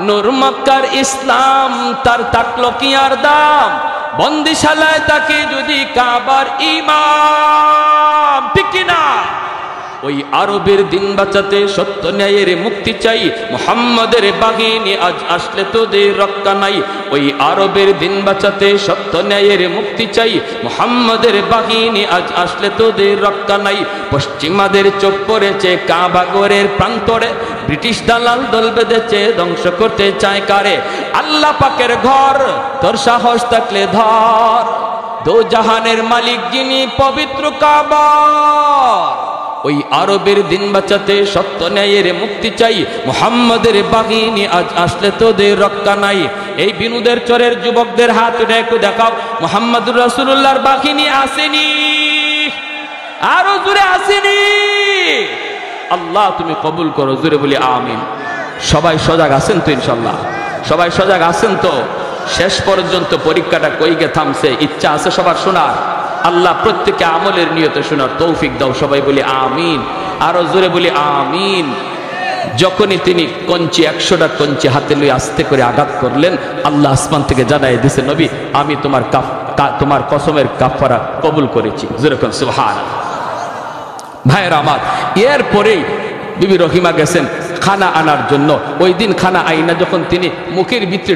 নূর মক্কার ইসলাম তার থাকলো কি আর দাম, বন্দিশালায় তাকে যদি কাবার ইমাম, ঠিক কিনা? ওই আরবের দিন বাঁচাতে সত্য ন্যায়ের মুক্তি চাই, মুহাম্মাদের বাহিনী আজ আসলে তোদের রক্ষা নাই। ওই আরবের দিন বাঁচাতে সত্য ন্যায়ের মুক্তি চাই, মুহাম্মাদের বাহিনী আজ আসলে তোদের রক্ষা নাই। পশ্চিমাদের চোখ পড়েছে কাবা ঘরের প্রান্তরে, ব্রিটিশ দালাল দল বেঁধেছে, ধ্বংস করতে চায় কারে? আল্লাহ পাকের ঘর। তোর সাহস থাকলে ধর, দো জাহানের মালিক যিনি পবিত্র কাবা। ওই আরবের দিন বাঁচাতে সত্য ন্যায়ের মুক্তি চাই, মুহাম্মাদের বাহিনী আজ আসলে তোদের রক্ষা নাই। এই বিনোদের চরের যুবকদের হাত উঠে একটু দেখাও, মুহাম্মাদুর রাসূলুল্লাহর বাহিনী আসেনি? আরো জোরে আসেনি? আল্লাহ তুমি কবুল করো, জোরে বলি আমিন। সবাই সজাগ আছেন তো? ইনশাল্লাহ সবাই সজাগ আছেন তো? শেষ পর্যন্ত পরীক্ষাটা কইকে থামছে, ইচ্ছা আছে সবার শোনার? আল্লাহ প্রত্যেককে আমলের নিয়তে শোনার তৌফিক দাও, সবাই বলি আমিন। আরো জোরে বলি আমিন। যখনই তিনি কঞ্চি 100টা কঞ্চি হাতে লই আস্তে করে আঘাত করলেন, আল্লাহ আসমান থেকে জানাই দিছে, নবী আমি তোমার কসমের কাফারা কবুল করেছি। যেরকম সুবহানাল্লাহ। ভাইয়েরা আমার, এরপরেই বিবি রহিমা গেছেন খানা আনার জন্য। ওই দিন খানা আইনা যখন তিনি মুখের ভিতরে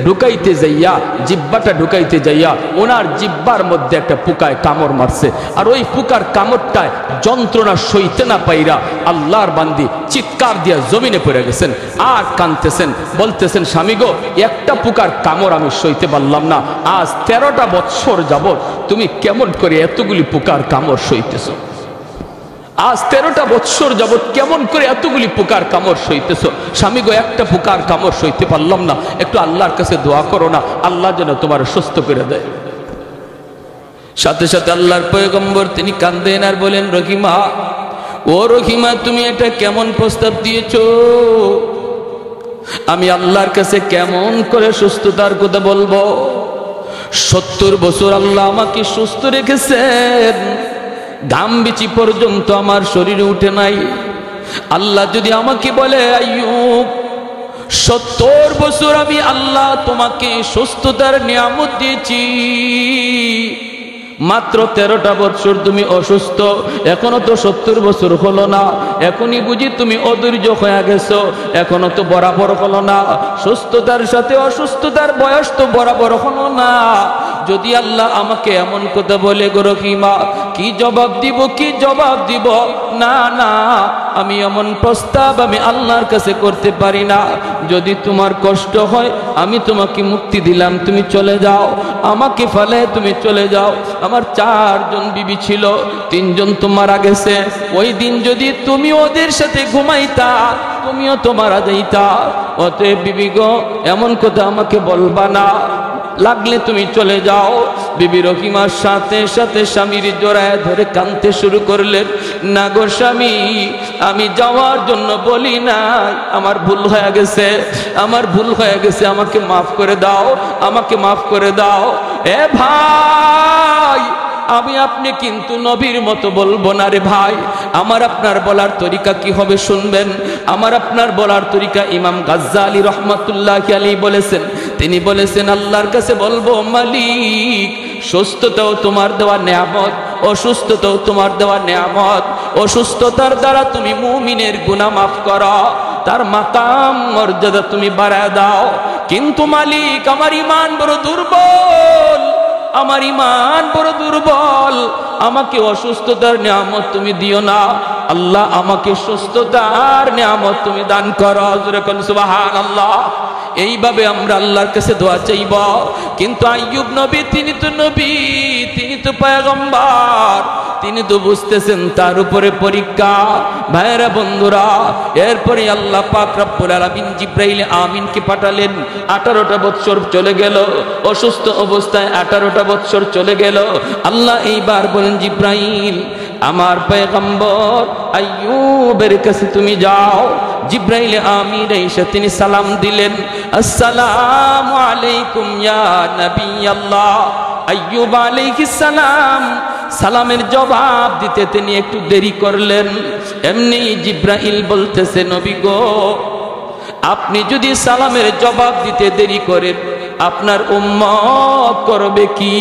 ঢুকাইতে যাইয়া, জিব্বাটা ঢুকাইতে যাইয়া ওনার জিব্বার মধ্যে একটা পোকায় কামড় মারছে। আর ওই পোকার কামড়টায় যন্ত্রণা সইতে না পাইরা আল্লাহর বান্দি চিৎকার দিয়া জমিনে পড়ে গেছেন, আর কাঁদতেছেন, বলতেছেন স্বামী গো, একটা পোকার কামড় আমি সইতে পারলাম না, আজ 13টা বৎসর যাবত তুমি কেমন করে এতগুলি পোকার কামড় সইতেছ? আজ 13টা বৎসর যাবত কেমন করে এতগুলি পোকার কামড় সইতেছ? স্বামী গো, একটা পোকার কামড় সইতে পারলাম না, একটু আল্লাহর কাছে দোয়া করো না, আল্লাহ যেন তোমার সুস্থ করে দেয়। সাথে সাথে আল্লাহর পয়গম্বর তিনি কান্দেন আর বলেন, রহিমা, ও রহিমা, তুমি এটা কেমন প্রস্তাব দিয়েছ? আমি আল্লাহর কাছে কেমন করে সুস্থতার কথা বলবো? 70 বছর আল্লাহ আমাকে সুস্থ রেখেছেন, ঘাম বিচি পর্যন্ত আমার শরীরে উঠে নাই। আল্লাহ যদি আমাকে বলে, আইয়ুব 70 বছর আমি আল্লাহ তোমাকে সুস্থতার নিয়ামত দিয়েছি, মাত্র 13টা বছর তুমি অসুস্থ, এখনো তো 70 বছর হলো না, এখনই বুঝি তুমি অধৈর্য হয়ে গেছো, এখনো তো বরাবর হলো না, সুস্থতার সাথে অসুস্থতার বয়স তো বরাবর হলো না। যদি আল্লাহ আমাকে এমন কথা বলে, গো রহিমা, কি জবাব দিব? না না, আমি এমন প্রস্তাব আমি আল্লাহর কাছে করতে পারি না। যদি তোমার কষ্ট হয়, আমি তোমাকে মুক্তি দিলাম, তুমি চলে যাও, আমাকে ফেলে তুমি চলে যাও। আমার 4 জন বিবি ছিল, 3 জন তো মারা গেছে। ওই দিন যদি তুমি ওদের সাথে ঘুমাইতা, তুমিও তো মারা যাইতা। অতএব বিবি গো, এমন কথা আমাকে বলবা না। লাগলে তুমি চলে যাও। বিবি রহিমার সাথে সাথে স্বামীর জড়ায় ধরে কাঁদতে শুরু করলেন, না গো স্বামী, আমি যাওয়ার জন্য বলি নাই, আমার ভুল হয়ে গেছে, আমার ভুল হয়ে গেছে, আমাকে মাফ করে দাও, আমাকে মাফ করে দাও। এ ভাই, আমি আপনি কিন্তু নবীর মতো বলবো না রে ভাই। আমার আপনার বলার তরিকা কি হবে শুনবেন। আমার আপনার বলার তরিকা ইমাম গাজ্জালি রহমাতুল্লাহি আলাইহি বলেছেন। তিনি বলেছেন, আল্লাহর কাছে বলবো, মালিক, সুস্থতাও তোমার দেওয়া নেয়ামত, অসুস্থতাও তোমার দেওয়া নেয়ামত। অসুস্থতার দ্বারা তুমি মুমিনের গুনাহ মাফ করো, তার মাকাম মর্যাদা তুমি বাড়ায় দাও। কিন্তু মালিক, আমার ঈমান বড় দুর্বল, আমার ঈমান বড় দুর্বল, আমাকে অসুস্থতার নিয়ামত তুমি দিও না। আল্লাহ, আমাকে সুস্থতার নিয়ামত তুমি দান করো। জোরে বলেন সুবহানাল্লাহ। এইভাবে আমরা আল্লাহর কাছে দোয়া চাইব। কিন্তু আইয়ুব নবী, তিনি তো নবী, তিনি তো পয়গম্বর, তিনি তো বুঝতেছেন তার উপরে পরীক্ষা। ভাইরা বন্ধুরা, এরপরে আল্লাহ পাক রব্বুল আলামিন জিবরাইল আমিনকে পাঠালেন। 18টা বছর চলে গেল, অসুস্থ অবস্থায় 18টা বছর চলে গেল। আল্লাহ এইবার বলেন, জিবরাইল, আমার পয়গম্বর আইয়ুবের কাছে তুমি যাও। জিবরাইল আমিন এসে তিনি সালাম দিলেন, আসসালামু আলাইকুম ইয়া নবী আল্লাহ। আইয়ুব আলাইহিস সালাম সালামের জবাব দিতে তিনি একটু দেরি করলেন। এমনি জিবরাইল বলতেছে, নবী গো, আপনি যদি সালামের জবাব দিতে দেরি করেন, আপনার উম্মত করবে কি?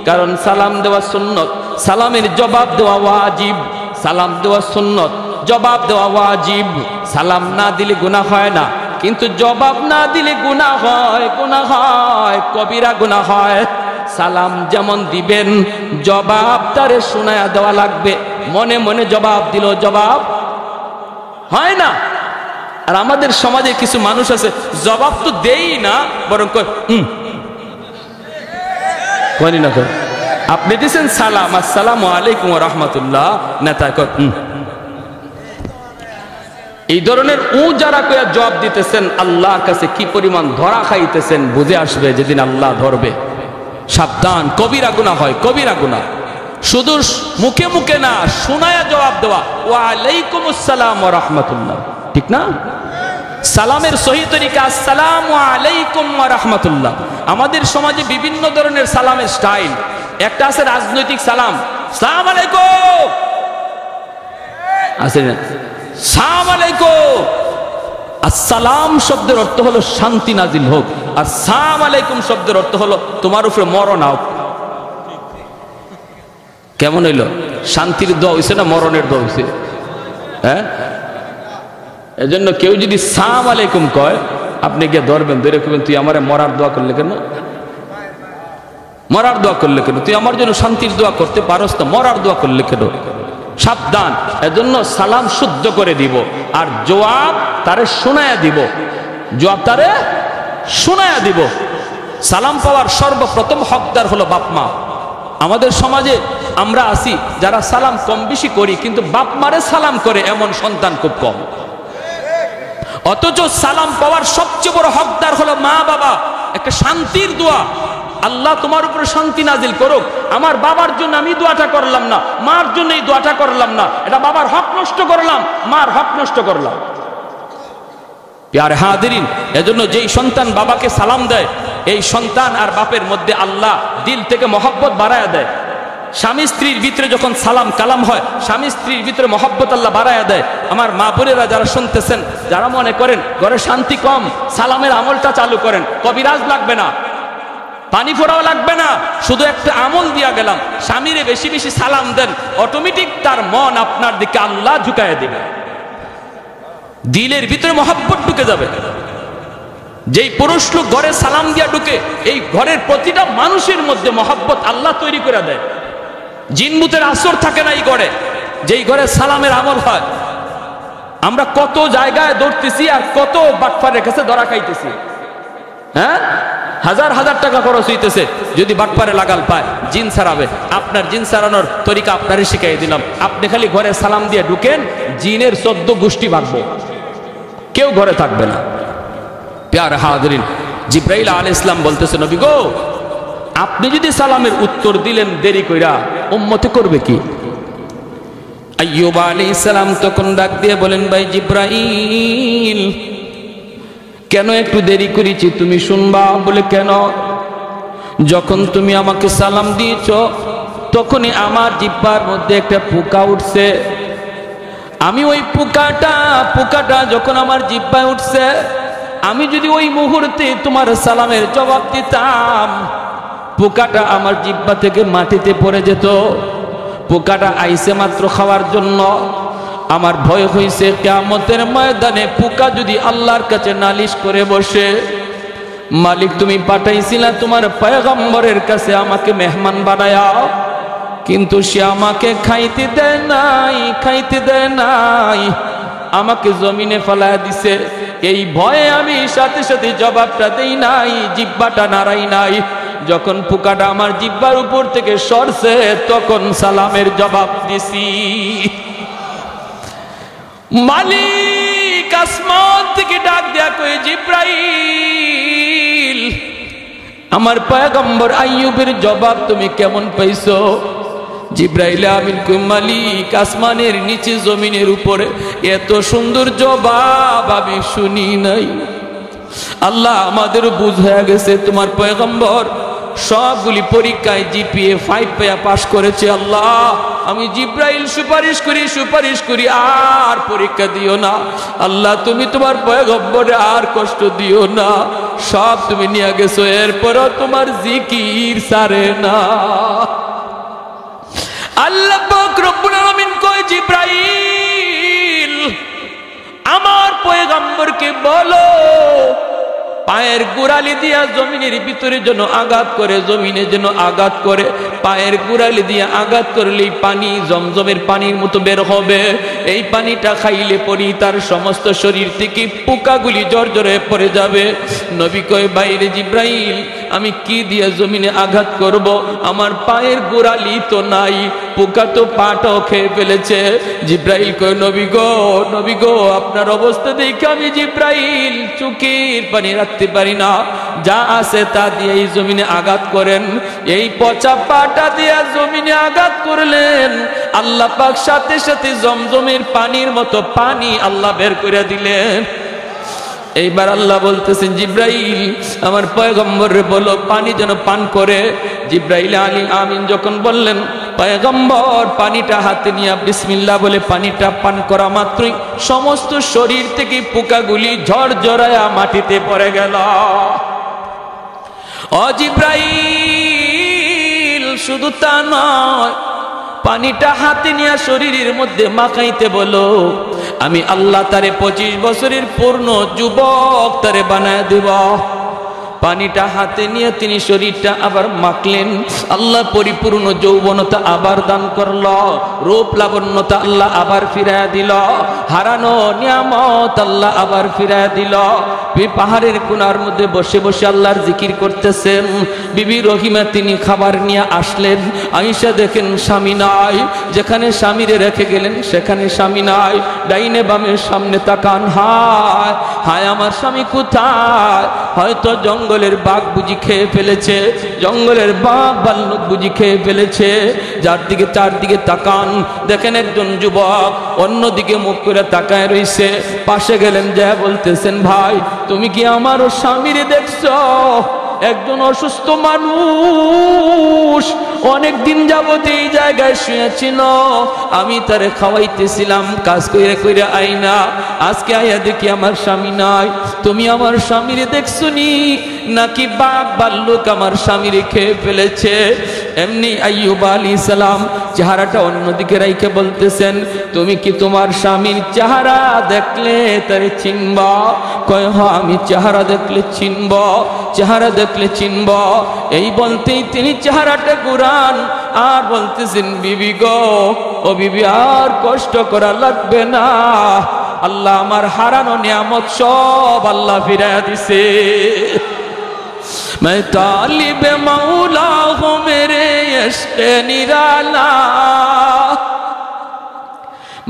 কারণ সালাম দেওয়া সুন্নত, সালামের জবাব দেওয়া ওয়াজিব। সালাম দেওয়া সুন্নত, জবাব দেওয়া ওয়াজিব। সালাম না দিলে গুনাহ হয় না, কিন্তু জবাব না দিলে গুনাহ হয়, গুনাহ হয়, কবিরা গুনাহ হয়। সালাম যেমন দিবেন, জবাব তারে শোনায়া দেওয়া লাগবে। মনে মনে জবাব দিল, জবাব হয় না। আর আমাদের সমাজে কিছু মানুষ আছে, জবাব তো দেই না, বরং কয় না কয়। আপনি দিয়েছেন সালাম, আসসালামু আলাইকুম ওয়া রাহমাতুল্লাহ, নেতা কয় এই ধরনের যারা কয়া জবাব দিতেছেন, আল্লাহর কাছে কি পরিমাণ ধরা খাইতেছেন বুঝে আসবে যেদিন আল্লাহ ধরবে। সাবধান, কবিরা গুনাহ হয়, কবিরা গুনাহ। শুধু মুখে মুখে না, শোনায়া জবাব দেওয়া, ওয়া আলাইকুমুস সালাম ওয়া রাহমাতুল্লাহ, ঠিক না? সালামের সহি তরিকা আসসালামু আলাইকুম ওয়া রাহমাতুল্লাহ। আমাদের সমাজে বিভিন্ন ধরনের সালামের স্টাইল। একটা আছে রাজনৈতিক সালাম, সালাম আলাইকুম, আছে না সালাম আলাইকুম। আসসালাম শব্দের অর্থ হলো শান্তি নাজিল হোক, আর সালাম আলাইকুম শব্দের অর্থ হলো তোমার উপরে মরণ হোক। কেমন হইল? শান্তির দোয়া হইছে না মরণের দোয়া হইছে? হ্যাঁ, এজন্য কেউ যদি সালাম আলাইকুম কয়, আপনি গিয়ে ধরবেন, ধরে কবেন, তুই আমারে মরার দোয়া করলে কেন? মরার দোয়া করলে কেন? তুই আমার জন্য শান্তির দোয়া করতে পারস না, মরার দোয়া করলে কেন? সাবধান। এজন্য সালাম শুদ্ধ করে দিব, আর জবাব তারে শোনায়া দিব, জবাব তারে শোনায়া দিব। সালাম পাওয়ার সর্বপ্রথম হকদার হলো বাপ মা। আমাদের সমাজে আমরা আছি যারা সালাম কম বেশি করি, কিন্তু বাপ মারে সালাম করে এমন সন্তান খুব কম। অথচ সালাম পাওয়ার সবচেয়ে বড় হকদার হলো মা বাবা। একটা শান্তির দোয়া, আল্লাহ তোমার উপরে শান্তি নাজিল করুক। আমার বাবার জন্য আমি দোয়াটা করলাম না, মার জন্য এই দোয়াটা করলাম না, এটা বাবার হক নষ্ট করলাম, মার হক নষ্ট করলাম। প্যারে হাজিরিন, এজন্য যেই সন্তান বাবাকে সালাম দেয়, এই সন্তান আর বাপের মধ্যে আল্লাহ দিল থেকে মহব্বত বাড়ায়া দেয়। স্বামী স্ত্রীর ভিতরে যখন সালাম কালাম হয়, স্বামী স্ত্রীর ভিতরে মহব্বত আল্লাহ বাড়ায়া দেয়। আমার মা বোনেরা যারা শুনতেছেন, যারা মনে করেন ঘরে শান্তি কম, সালামের আমলটা চালু করেন। কবিরাজ লাগবে না, পানি ফোড়াও লাগবে না, শুধু একটা আমল দিয়া গেলাম, স্বামীরে বেশি বেশি সালাম দেন, অটোমেটিক তার মন আপনার দিকে আল্লাহ ঝুঁকায় দিবে, দিলের ভিতরে মহব্বত ঢুকে যাবে। যেই পুরুষ লোক ঘরে সালাম দিয়া ঢুকে, এই ঘরের প্রতিটা মানুষের মধ্যে মহব্বত আল্লাহ তৈরি করে দেয়। জিনমুতের আসর থাকে না এই ঘরে, যেই ঘরে সালামের আমল হয়। আমরা কত জায়গায় দৌড়তেছি আর কত বাটপারের কাছে ধরা খাইতেছি। হ্যাঁ, হাজার হাজার টাকা খরচ হইতেছে, যদি বাটপারে লাগাল পায় জিন ছাড়াবে। আপনার জিন ছাড়ানোর তরিকা আপনারই শিখাই দিলাম। আপনি খালি ঘরে সালাম দিয়ে ঢুকেন, জিনের 14 গোষ্ঠী ভাগবো, কেউ ঘরে থাকবে না। প্যারে হাজিরিন, জিব্রাইল আলাইহিস সালাম বলতেছে, নবী গো, আপনি যদি সালামের উত্তর দিলেন দেরি কইরা, উম্মতে করবে কি? আইয়ুব আলাইহিস সালাম তখন ডাক দিয়ে বলেন, ভাই জিব্রাইল, কেন একটু দেরি করেছি তুমি শুনবা? বলে কেন? যখন তুমি আমাকে সালাম দিয়েছ তখনই আমার জিহ্বার মধ্যে একটা পোকা উঠছে। আমি ওই পোকাটা যখন আমার জিহ্বায় উঠছে, আমি যদি ওই মুহূর্তে তোমার সালামের জবাব দিতাম, পোকাটা আমার জিহ্বা থেকে মাটিতে পড়ে যেত। পোকাটা আইছে মাত্র খাওয়ার জন্য। আমার ভয় হইছে কিয়ামতের ময়দানে পোকা যদি আল্লাহর কাছে নালিশ করে বসে, মালিক তুমি পাঠাইছিলা তোমার পয়গম্বরের কাছে আমাকে মেহমান বানায়া, কিন্তু সে আমাকে খাইতে দেয় নাই, আমাকে জমিনে ফেলায় দিছে। এই ভয়ে আমি সাথে সাথে জবাবটা দেই নাই, জিহ্বাটা নাড়াই নাই। যখন পোকাটা আমার জিহ্বার উপর থেকে সরছে তখন সালামের জবাব দিছি। মালিক আসমান থেকে ডাক দেয়া কই, জিব্রাইল, আমার পয়গম্বর আইয়ুবের জবাব তুমি কেমন পাইছো? জিব্রাইল আমিন কই, মালিক আসমানের নিচে জমিনের উপরে এত সুন্দর জবাব আমি শুনি নাই। আল্লাহ আমাদের বুঝ হয়ে গেছে তোমার পয়গম্বর সবগুলি পরীক্ষায় জিপিএ 5 পেয়ে পাশ করেছে। আল্লাহ আমি জিব্রাইল সুপারিশ করি আর পরীক্ষা দিও না। আল্লাহ তুমি তোমার পয়গম্বরে আর কষ্ট দিও না, সব তুমি নিয়ে গেছো, এরপরও তোমার জিকির সারে না। আল্লাহ পাক রব্বুল আলামিন কয়, জিব্রাইল আমার পয়গম্বরকে বলো পায়ের গোড়ালি দিয়া জমিনের ভিতরে যেন আঘাত করে, জমিনে যেন আঘাত করে, পায়ের গোড়ালি দিয়ে আঘাত করলেই পানি জমজমের পানির মতো বের হবে। এই পানিটা খাইলে পরই তার সমস্ত শরীর থেকে পোকাগুলি জর্জরে পড়ে যাবে। নবী কয়, বাইরে জিব্রাইল আমি কি দিয়ে জমিনে আঘাত করব? আমার পায়ের গোড়ালি তো নাই, পোকা তো পাটাও খেয়ে ফেলেছে। জিব্রাইল কয়, নবী গো আপনার অবস্থা দেখে আমি জিব্রাইল চোখের পানি রাখতে পারি না, যা আছে তা দিয়ে এই জমিনে আঘাত করেন। এই পচা পাটা দিয়ে জমিনে আঘাত করলেন, আল্লাহ পাক সাথে সাথে জমজমের পানির মতো পানি আল্লাহ বের করে দিলেন। এইবার আল্লাহ বলতেছেন, জিব্রাইল আমার পয়গম্বরে বলো পানি যেন পান করে। জিব্রাইল আমিন যখন বললেন, পয়গম্বর পানিটা হাতে নিয়ে বিসমিল্লাহ বলে পানিটা পান করা মাত্রই সমস্ত শরীর থেকে পোকাগুলি ঝরঝরায়া মাটিতে পড়ে গেল। ও জিব্রাইল শুধু তা নয়, পানিটা হাতে নিয়ে শরীরের মধ্যে মাখাইতে বলো, আমি আল্লাহ তারে 25 বছরের পূর্ণ যুবক তারে বানায় দেব। পানিটা হাতে নিয়ে তিনি শরীরটা আবার মাখলেন, আল্লাহ পরিপূর্ণ যৌবনতা আবার দান করল, রূপ লাবণ্যতা আল্লাহ আবার ফিরায় দিল, হারানো নিয়ামত আল্লাহ আবার ফিরায় দিল। পাহাড়ের কোণার মধ্যে বসে বসে আল্লাহর জিকির করতেছেন। বিবি রহিমা তিনি খাবার নিয়ে আসলেন, আয়েশা দেখেন স্বামী নাই, যেখানে স্বামীরে রেখে গেলেন সেখানে স্বামী নাই। ডাইনে বামে সামনে তাকান, হায় হায় আমার স্বামী কোথায়? হয়তো জঙ্গলের বাঘ বুঝি খেয়ে ফেলেছে, জঙ্গলের বাঘ ভাল্লুক বুঝি খেয়ে ফেলেছে। চারদিকে তাকান, দেখেন একজন যুবক অন্যদিকে মুখ করে তাকায় রইছে। পাশে গেলেন, যা বলতেছেন, ভাই তুমি কি আমার স্বামীরে দেখছো? একজন অসুস্থ মানুষ অনেক দিন যাবত এই জায়গায় শুয়েছিল, আমি তারে খাওয়াইতেছিলাম, কাজ কইরা কইরা আইনা আজকে আইয়া দেখি আমার স্বামী নাই। তুমি আমার স্বামীরে দেখছনি নাকি বাঘ ভাল্লুক আমার স্বামীরে খেয়ে ফেলেছে? এমনি আইয়ুব আলাইহিস সালাম চেহারাটা অন্যদিকে রাইখে বলতেছেন, তুমি কি তোমার স্বামীর চেহারা দেখলে তারে চিনবা? কয় হ্যাঁ আমি চেহারা দেখলে চিনব, চেহারা দেখলে চিনব। এই বলতেই তিনি চেহারাটা ঘুরান আর বলতেছেন, বিবি গো, ও বিবি আর কষ্ট করা লাগবে না, আল্লাহ আমার হারানো নিয়ামত সব আল্লাহ ফিরাইয়া দিছে। मैं तालिब मौला हूँ मेरे इश्क़ निराला,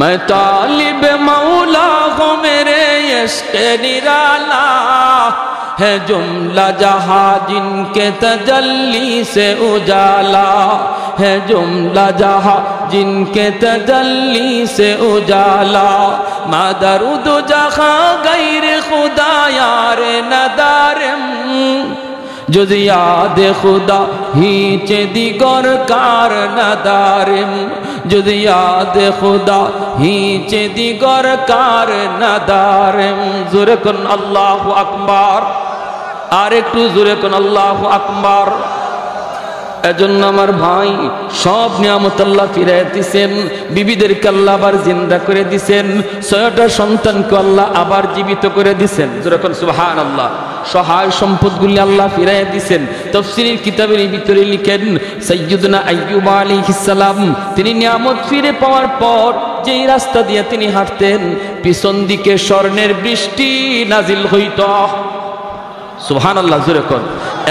मैं तालिब मौला हूँ मेरे इश्क़ निराला, है जुमला जहां जिनके तजल्ली से उजाला, है जुमला जहां जिनके तजल्ली से उजाला। मादरुद जहां गैर खुदा यार नदारम, जुज याद खुदा हीच दिगर कार नदारम, जुज याद खुदा हीच दिगर कार नदारम। जोरे कुन अल्लाहु अकबर, আর একটু জোরে কোন আল্লাহু আকবার। এজন্য আমার ভাই সব নিয়ামত আল্লাহ ফিরায় দিয়েছেন, বিবিদেরকে আল্লাহ আবার জিন্দা করে দিয়েছেন, 6টা সন্তানকে আল্লাহ আবার জীবিত করে দিয়েছেন। জোরে কোন সুবহানাল্লাহ। সহায় সম্পদগুলি আল্লাহ ফিরায় দিয়েছেন। তাফসীরের কিতাবের ভিতরে লিখেন সাইয়্যিদুনা আইয়ুব আলাইহিস সালাম তিনি নিয়ামত ফিরে পাওয়ার পর যেই রাস্তা দিয়ে তিনি হাঁটতেন পিছন দিকে স্বর্ণের বৃষ্টি নাজিল হইত। সুবহানাল্লাহ জোরে কোন।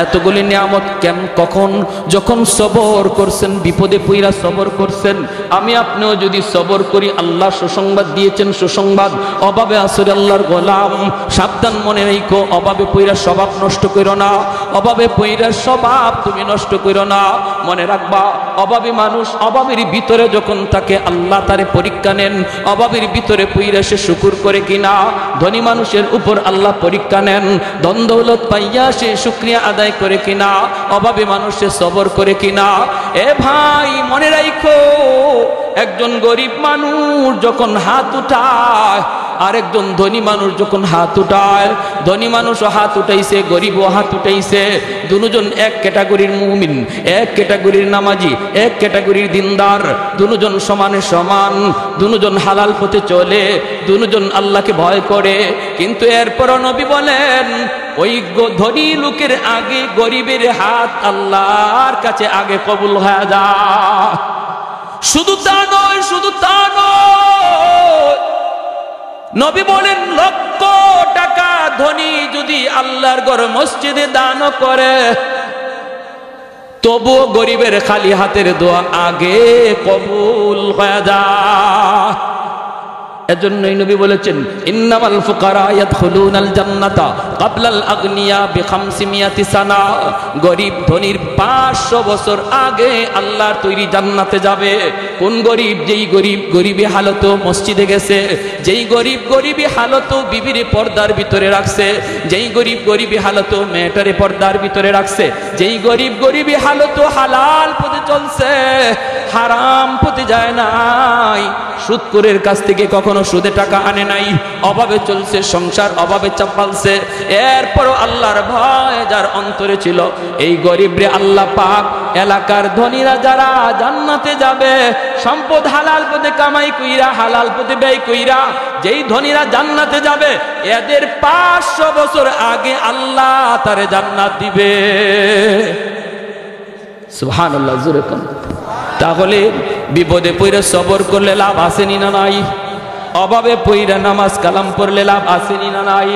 এতগুলি নিয়ামত কেন কখন যখন সবর করছেন, বিপদে পইরা সবর করছেন। আমি আপনিও যদি সবর করি, আল্লাহ সুসংবাদ দিয়েছেন, সুসংবাদ। অভাবে আসরে আল্লাহর গোলাম, সাবধান মনে রাখো, অভাবে পইরা স্বভাব নষ্ট করো না, অভাবে পইরা স্বভাব তুমি নষ্ট করো না। মনে রাখবা অভাবী মানুষ অভাবের ভিতরে যখন থাকে আল্লাহ তারে পরীক্ষা নেন, অভাবের ভিতরে পইরা সে শুকর করে কিনা। ধনী মানুষের উপর আল্লাহ পরীক্ষা নেন, ধন দৌলত পাইয়া সে শুকরিয়া আদায় করে কিনা, অভাবে মানুষে সবর করে কিনা। এ ভাই মনে রাখো, একজন গরিব মানুষ যখন হাত উঠায় আর একজন ধনী মানুষ যখন হাত উঠায়, ধনী মানুষও হাত উঠাইছে, গরিবও হাত উঠাইছে, দুজন এক ক্যাটাগরির মুমিন, এক ক্যাটাগরির নামাজি, এক ক্যাটাগরির দিনদার, দুজন সমানে সমান, দুজন হালাল পথে চলে, দুজন আল্লাহকে ভয় করে। কিন্তু এরপরও নবী বলেন ওই ধনী লোকের আগে গরিবের হাত আল্লাহর কাছে আগে কবুল হয়ে যায়। শুধু তা নয়, শুধু তা নয়, নবী বলেন লক্ষ টাকা ধনী যদি আল্লাহর ঘর মসজিদে দান করে তবুও গরিবের খালি হাতের দোয়া আগে কবুল হয়ে যায়। এজন্যই নবী বলেছেন ইন্নামাল ফুকারা ইয়াদখুলুনাল জান্নাতা ক্বাবলাল আগনিয়া বি500 সানা। গরিব ধনীর 500 বছর আগে আল্লাহর তৈরি জান্নাতে যাবে। কোন গরিব? যেই গরিব গরিবী হালত মসজিদে গেছে, যেই গরিব গরিবী হালত বিবির পর্দার ভিতরে রাখছে, যেই গরিব গরিবী হালত মেয়েটারে পর্দার ভিতরে রাখছে, যেই গরিব গরিবী হালত হালাল পথে চলছে, হারাম পথে যায় নাই, সুদখোরের কাছ থেকে কখনো সুদে টাকা আনে নাই, অভাবে চলছে সংসার, অভাবে চাপালছে, এরপরও আল্লাহর ভয় যার অন্তরে ছিল, এই গরিবরে আল্লাহ পাক এলাকার ধনীরা যারা জান্নাতে যাবে সম্পদ হালাল পথে কামাই কইরা হালাল পথে ব্যয় কইরা যেই ধনীরা জান্নাতে যাবে এদের 500 বছর আগে আল্লাহ তারে জান্নাত দিবে। সুবহানাল্লাহ জোরে কোন। তাহলে বিপদে পইরা সবর করলে লাভ আসেনি না নাই? অভাবে পইরা নামাজ কালাম পড়লে লাভ আসেনি না নাই?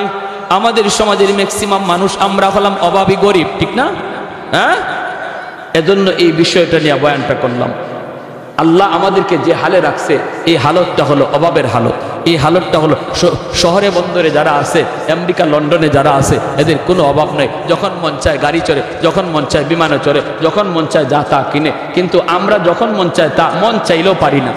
আমাদের সমাজের ম্যাক্সিমাম মানুষ আমরা হলাম অভাবী গরিব, ঠিক না? হ্যাঁ, এজন্য এই বিষয়টা নিয়ে বয়ানটা করলাম। আল্লাহ আমাদেরকে যে হালে রাখছে এই হালতটা হলো অভাবের হালত। এই হালতটা হলো শহরে বন্দরে যারা আছে, আমেরিকা লন্ডনে যারা আছে, এদের কোনো অভাব নেই। যখন মন চায় গাড়ি চড়ে, যখন মন চায় বিমানে চড়ে, যখন মন চায় যা তা কিনে। কিন্তু আমরা যখন মন চায় তা মন চাইলেও পারি না,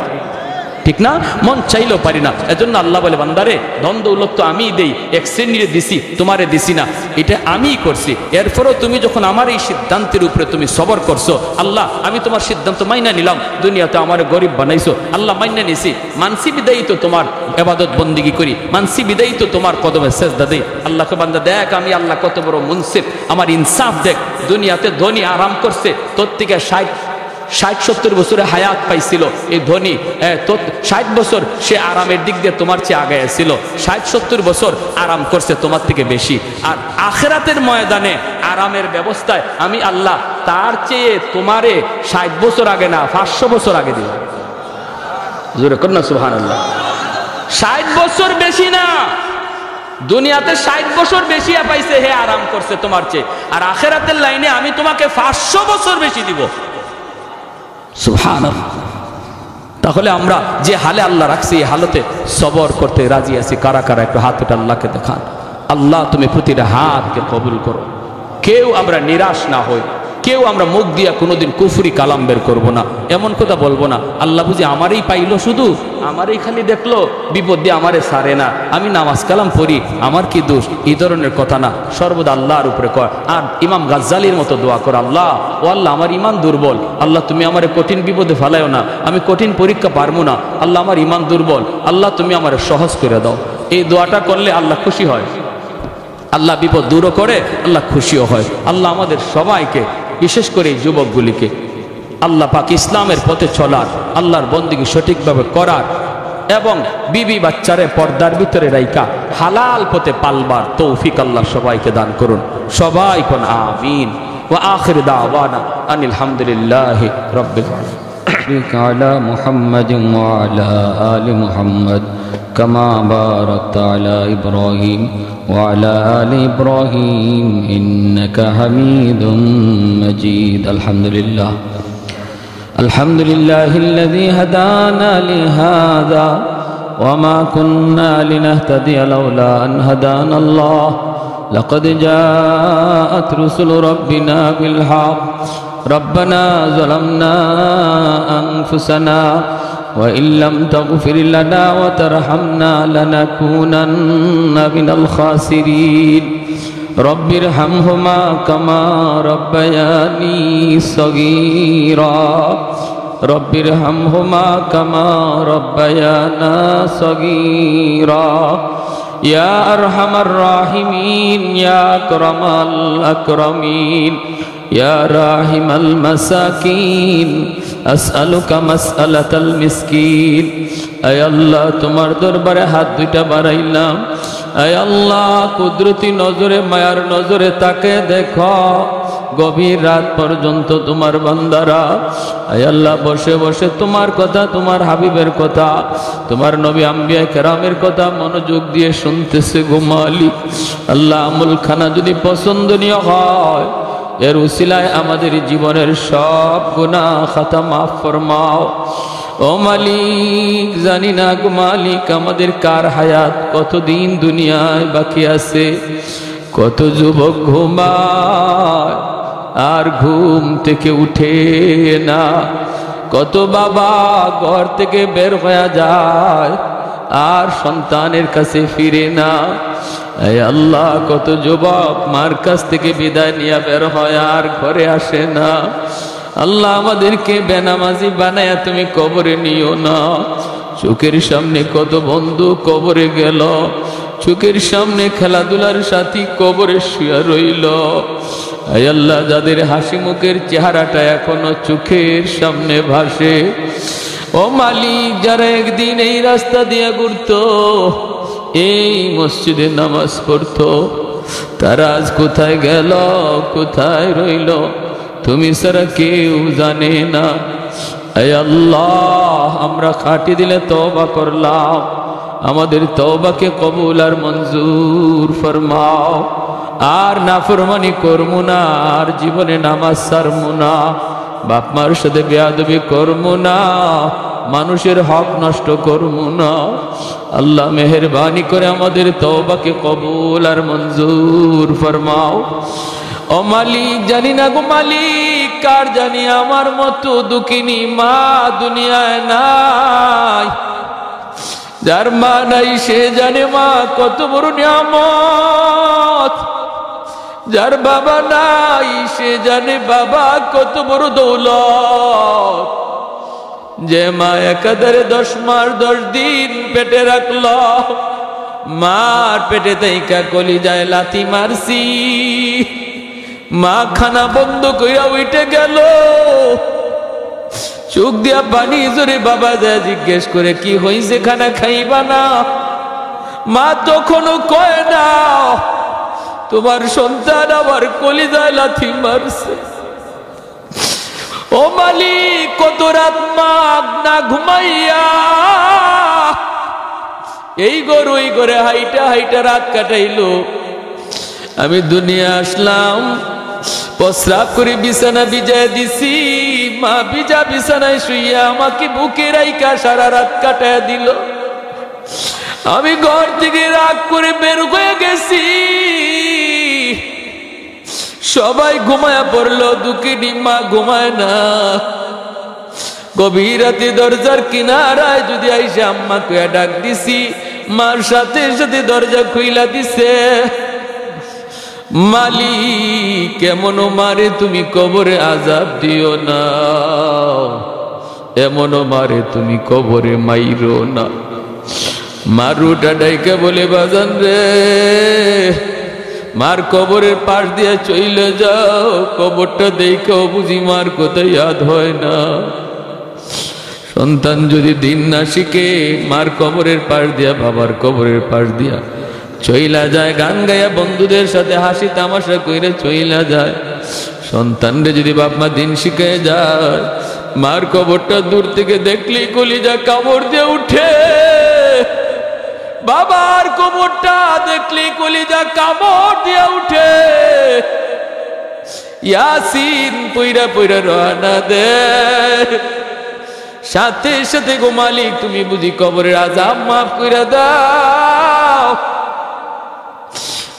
ঠিক না? মন চাইলেও পারি না। এজন্য আল্লাহ বলে বান্দারে ধন দৌলত তো আমিই দেই, এক শ্রেণীরে দিছি, তোমারে দিছি না, এটা আমিই করছি। এরপরও তুমি যখন আমার এই সিদ্ধান্তের উপরে তুমি সবর করছো, আল্লাহ আমি তোমার সিদ্ধান্ত মাইনা নিলাম, দুনিয়াতে আমার গরিব বানাইছো, আল্লাহ মাইনা নিছি, মানসি বিদায়ী তো তোমার ইবাদত বন্দিগি করি, মানসি বিদায়ী তো তোমার কদমে সেজদা দেই। আল্লাহকে বান্দা দেখ আমি আল্লাহ কত বড় মুনসিফ, আমার ইনসাফ দেখ। দুনিয়াতে ধনী আরাম করছে, তোর থেকে 60-70 বছরে হায়াত পাইছিল এই ধনী, 60 বছর সে আরামের দিক দিয়ে তোমার চেয়ে আগে ছিল, 60-70 বছর আরাম করছে তোমার থেকে বেশি। আর আখিরাতের ময়দানে আরামের ব্যবস্থায় আমি আল্লাহ তার চেয়ে তোমারে 60 বছর আগে না 500 বছর আগে দিব। জোরে কর না সুবহানাল্লাহ। 60 বছর বেশি না, দুনিয়াতে 60 বছর বেশি পাইছে, হে আরাম করছে তোমার চেয়ে, আর আখিরাতের লাইনে আমি তোমাকে 500 বছর বেশি দিব। সুবহানাল্লাহ। তাহলে আমরা যে হালে আল্লাহ রাখছি এই হালতে সবর করতে রাজি আছি কারা কারা? একটু হাত উঠে আল্লাহকে দেখান। আল্লাহ তুমি প্রতিটা হাতকে কবুল করো। কেউ আমরা নিরাশ না হই, কেউ আমরা মুখ দিয়া কোনোদিন কুফরি কালাম বের করবো না, এমন কথা বলবো না আল্লাহ বুঝি আমারই পাইলো, শুধু আমারই খালি দেখলো, বিপদ দিয়ে আমারে সারে না, আমি নামাজ কালাম পড়ি, আমার কি দোষ, এই ধরনের কথা না। সর্বদা আল্লাহর উপরে কর। আর ইমাম গাজ্জালির মতো দোয়া কর, আল্লাহ ও আল্লাহ আমার ইমান দুর্বল, আল্লাহ তুমি আমারে কঠিন বিপদে ফেলায়ও না, আমি কঠিন পরীক্ষা পারবো না, আল্লাহ আমার ইমান দুর্বল, আল্লাহ তুমি আমারে সহজ করে দাও। এই দোয়াটা করলে আল্লাহ খুশি হয়, আল্লাহ বিপদ দূরও করে, আল্লাহ খুশিও হয়। আল্লাহ আমাদের সবাইকে, বিশেষ করে এই যুবকগুলিকে আল্লাহ পাক ইসলামের পথে চলার, আল্লাহর বন্দেগী সঠিকভাবে করার এবং বিবি বাচ্চারে পর্দার ভিতরে রাইখা হালাল পথে পালবার তৌফিক আল্লাহ সবাইকে দান করুন। সবাই কোন আমিন। ওয়া আখির দাওয়ানা আনিল হামদুলিল্লাহি রাব্বিল আলামিন। على محمد وعلى آل محمد كما باركت على إبراهيم وعلى آل إبراهيم إنك حميد مجيد. الحمد لله الذي هدانا لهذا وما كنا لنهتدي لولا أن هدانا الله لقد جاءت رسل ربنا بالحق ربنا ظلمنا أنفسنا وإن لم تغفر لنا وترحمنا لنكونن من الخاسرين رب ارحمهما كما ربياني صغيرا رب ارحمهما كما ربيانا صغيرا يا أرحم الراحمين يا أكرم الأكرمين يا راحم المساكين أسألك مسألة المسكين أي الله তোমার দরবারে হাত দুইটা বাড়াইলাম। আয় আল্লাহ কুদরতি নজরে, মায়ার নজরে তাকে দেখো। গভীর রাত পর্যন্ত তোমার বান্দারা আয় আল্লাহ বসে বসে তোমার কথা, তোমার হাবিবের কথা, তোমার নবী আম্বিয়া কেরামের কথা মনোযোগ দিয়ে শুনতেছে গো মালিক। আল্লাহ আমল খানা যদি পছন্দনীয় হয়, এর উসিলায় আমাদের জীবনের সব গুনাহ খাতা মাফ ফরমাও। ও মালিক, জানি না গো মালিক আমাদের কার হায়াত কতদিন দুনিয়ায় বাকি আছে। কত যুবক ঘুমায় আর ঘুম থেকে উঠে না, কত বাবা ঘর থেকে বের হয়ে যায় আর সন্তানের কাছে ফিরে না। এই আল্লাহ কত যুবক মার কাছ থেকে বিদায় নিয়ে বের হয় আর ঘরে আসে না। আল্লাহ আমাদেরকে বেনামাজি বানায়া তুমি কবরে নিও না। চোখের সামনে কত বন্ধু কবরে গেল, চোখের সামনে খেলাধুলার সাথী কবরে শুয়ে রইল। আয় আল্লাহ যাদের হাসি মুখের চেহারাটা এখনো চোখের সামনে ভাসে, ও মালিক যারা একদিন এই রাস্তা দিয়ে ঘুরতো, এই মসজিদে নামাজ পড়তো, তারা আজ কোথায় গেল, কোথায় রইল তুমি ছাড়া কেউ জানে না। আয় আল্লাহ আমরা খাঁটি দিলে তওবা করলাম, আমাদের তওবাকে কবুল আর মঞ্জুর ফরমাও। আর নাফরমানি করবো না, আর জীবনে নামাজ ছাড়বো না, বাপ মার সাথে বেয়াদবি করবো না, মানুষের হক নষ্ট করবো না। আল্লাহ মেহেরবানি করে আমাদের তওবাকে কবুল আর মঞ্জুর ফরমাও। ও মালিক জানি না গো মালিক, কার জানি আমার মতো দুঃখিনী মা দুনিয়ায় নাই। যার মা নাই সে জানে মা কত বড় নিয়ামত, যার বাবা নাই সে জানে বাবা কত বড় দৌলত। যে মা একাধারে 10 মাস 10 দিন পেটে রাখল, মার পেটে তাইকা কলিজায় লাথি মারছি, মা খানা বন্ধ কইরা উঠে গেল, চোখ দিয়া পানি জোরে বাবা যায় জিজ্ঞেস করে কি হইছে, খানা খাইবা না? মা তখনও কয় না তোমার সন্তান আমার কলিজায় লাথি মারছে। ও মালিক কত রাত মা না ঘুমাইয়া এই ঘর ওই ঘরে হাইটা হাইটা রাত কাটাইলো। আমি দুনিয়া আসলাম, প্রস্রাব করে বিছানা ভিজায় দিছি, মা ভিজা বিছানায় শুইয়া আমাকে বুকে রাইখা সারা রাত কাটায় দিল। আমি ঘর থেকে রাগ করে বের হয়ে গেছি, সবাই ঘুমায়া পড়লো, দুঃখিনী মা ঘুমায় না। গভীর রাতে দরজার কিনারায় যদি আইসা আম্মা কইয়া ডাক দিছি, মার সাথে সাথে দরজা খুইলা দিছে। মালিক এমনও মারে তুমি কবরে আযাব দিও না, এমনও মারে তুমি কবরে মাইরো না। মারুটা ডাইকা বলে বাজান রে, মার কবরের পাশ দিয়ে চইলে যাও, কবরটা দেখাও বুঝি মার কোথায় ইয়াদ হয় না। সন্তান যদি দিন না শিখে মার কবরের পাশ দিয়া, বাবার কবরের পাশ দিয়া চইলা যায়, গান গায়া বন্ধুদের সাথে হাসি তামাশা কইরা চইলা যায়। সন্তানরে যদি বাপ মা দিন শিখে যায়, মার কবরটা দূর থেকে দেখলেই কলিজা কামড় দিয়ে উঠে, বাবার কবরটা দেখলেই কলিজা কামড় দিয়ে উঠে। ইয়াসিন পইরা পইরা রওনা দে, সাথে সাথে গো মালিক তুমি বুঝি কবরের আযাব মাফ কইরা দাও।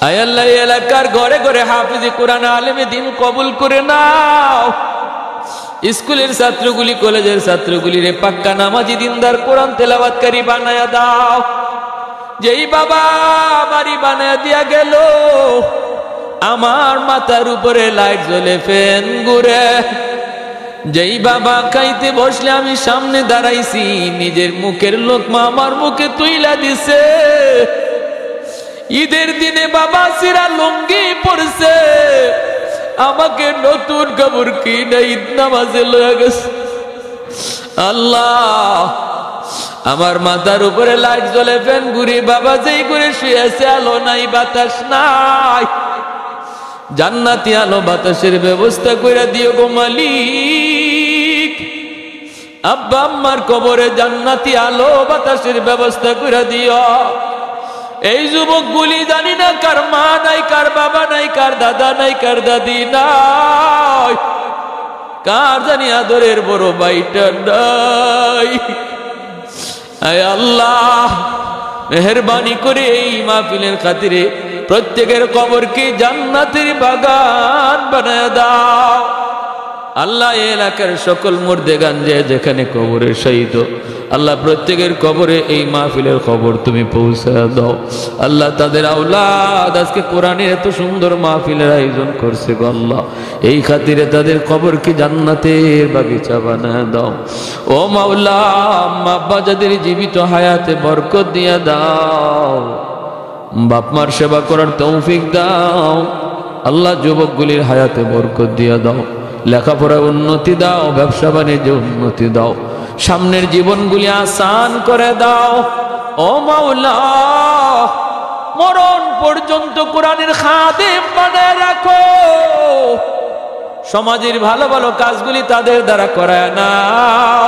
আয় আল্লাহ, এলাকার ঘরে ঘরে হাফেজে কোরআন আলেমে দিন কবুল করে নাও। স্কুলের ছাত্রগুলি, কলেজের ছাত্রগুলি রে পাক্কা নামাজি দিনদার কোরআন তেলাওয়াতকারী বানায়া দাও। যেই বাবা বাড়ি বানায়া দিয়া গেল, আমার মাথার উপরে লাইট জ্বলে ফ্যান ঘুরে। যেই বাবা খাইতে বসলে আমি সামনে দাঁড়াইছি, নিজের মুখের লোকমা আমার মুখে তুইলা দিছে। ঈদের দিনে বাবা সিরা লুঙ্গি পরছে, আমাকে নতুন কাপড় কিনে ঈদ নামাজে লয়ে গেছে। আল্লাহ, আমার মাথার উপরে লাইট জ্বলে ফ্যান ঘুরে, বাবা যেই করে শুয়েছে, আলো নাই বাতাস নাই, জান্নাতি আলো বাতাসের ব্যবস্থা করে দিও গো মালিক। আব্বা আম্মার কবরে জান্নাতি আলো বাতাসের ব্যবস্থা করে দিও। এই যুবকগুলি জানি না কার মা নাই, কার বাবা নাই, কার দাদা নাই, কার দাদি নাই, কার জানি আদরের বড় ভাইটা নাই। আয় আল্লাহ, মেহেরবানি করে এই মাহফিলের খাতিরে প্রত্যেকের কবরকে জান্নাতের বাগান বানায় দাও। আল্লাহ, এলাকার সকল মুর্দেগান যে যেখানে কবরে শহীদ, আল্লাহ প্রত্যেকের কবরে এই মাহফিলের খবর তুমি পৌঁছায় দাও। আল্লাহ, তাদের আওলাদ আজকে কোরআনের এত সুন্দর মাহফিলের আয়োজন করছে গো আল্লাহ, এই খাতিরে তাদের কবরকে জান্নাতের বাগিচা বানায় দাও। ও মাওলা, আম্মা আব্বা যাদের জীবিত হায়াতে বরকত দিয়া দাও, বাপ মার সেবা করার তৌফিক দাও। আল্লাহ, যুবকগুলির হায়াতে বরকত দিয়া দাও, লেখাপড়ায় উন্নতি দাও, ব্যবসা বাণিজ্যে উন্নতি দাও, সামনের জীবনগুলি আসান করে দাও। ও মাওলা, মরণ পর্যন্ত কোরআনের খাদেম বানায় রাখো, সমাজের ভালো ভালো কাজগুলি তাদের দ্বারা করায় নাও।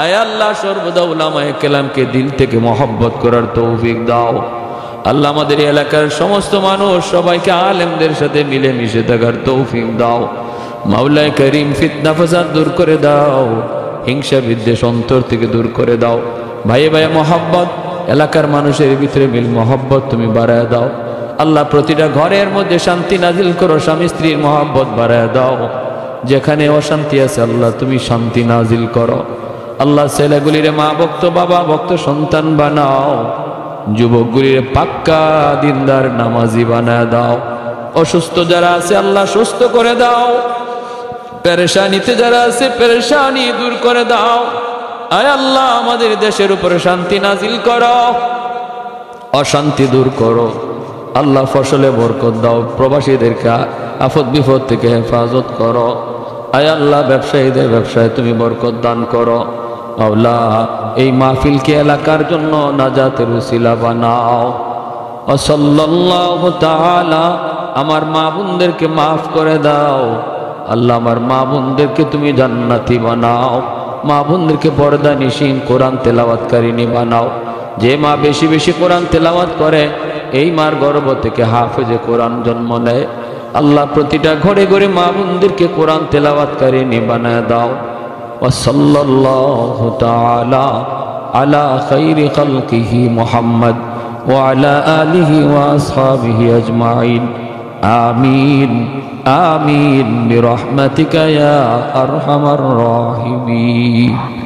আয় আল্লাহ, সর্বদা উলামায়ে কেরামকে দিল থেকে মহব্বত করার তৌফিক দাও। আল্লাহ, আমাদের এলাকার সমস্ত মানুষ সবাইকে আলেমদের সাথে মিলে মিশে থাকার তৌফিক দাও। মাওলায়ে করিম, ফিতনা ফাসাদ দূর করে দাও, হিংসা বিদ্বেষ অন্তর থেকে দূর করে দাও। ভাই ভাই মহব্বত, এলাকার মানুষের ভিতরে মিল মহব্বত তুমি বাড়ায় দাও। আল্লাহ, প্রতিটা ঘরের মধ্যে শান্তি নাজিল করো, স্বামী স্ত্রীর মহব্বত বাড়ায় দাও। যেখানে অশান্তি আছে আল্লাহ তুমি শান্তি নাজিল করো। আল্লাহ, ছেলেগুলিরে মা ভক্ত, বাবা ভক্ত সন্তান বানাও, যুবকগুলির পাক্কা দিনদার নামাজি বানায় দাও। অসুস্থ যারা আছে আল্লাহ সুস্থ করে দাও, পেরেশানিতে যারা আছে পেরেশানি দূর করে দাও। আয় আল্লাহ, আমাদের দেশের উপরে শান্তি নাজিল করো, অশান্তি দূর করো। আল্লাহ, ফসলে বরকত দাও, প্রবাসীদেরকে আফত বিপদ থেকে হেফাজত করো। আয় আল্লাহ, ব্যবসায়ীদের ব্যবসায় তুমি বরকত দান করো। মাওলা, এই মাহফিলকে এলাকার জন্য নাজাতের উসিলা বানাও। সাল্লাল্লাহু তাআলা, আমার মা বোনদেরকে মাফ করে দাও। আল্লাহ, আমার মা বোনদেরকে তুমি জান্নাতি বানাও। মা বোনদেরকে পর্দা নিশিন কোরআন তেলাওয়াতকারিনী বানাও। যে মা বেশি বেশি কোরআন তেলাওয়াত করে, এই মার গর্ভ থেকে হাফেজে কোরআন জন্ম নেয়। আল্লাহ, প্রতিটা ঘরে ঘরে মা বোনদেরকে কোরআন তেলাওয়াতকারিনী বানায় দাও। ওয়া সাল্লাল্লাহু তাআলা على خير خلقه محمد وعلى آله وأصحابه أجمعين آمين آمين برحمتك يا أرحم الراحمين.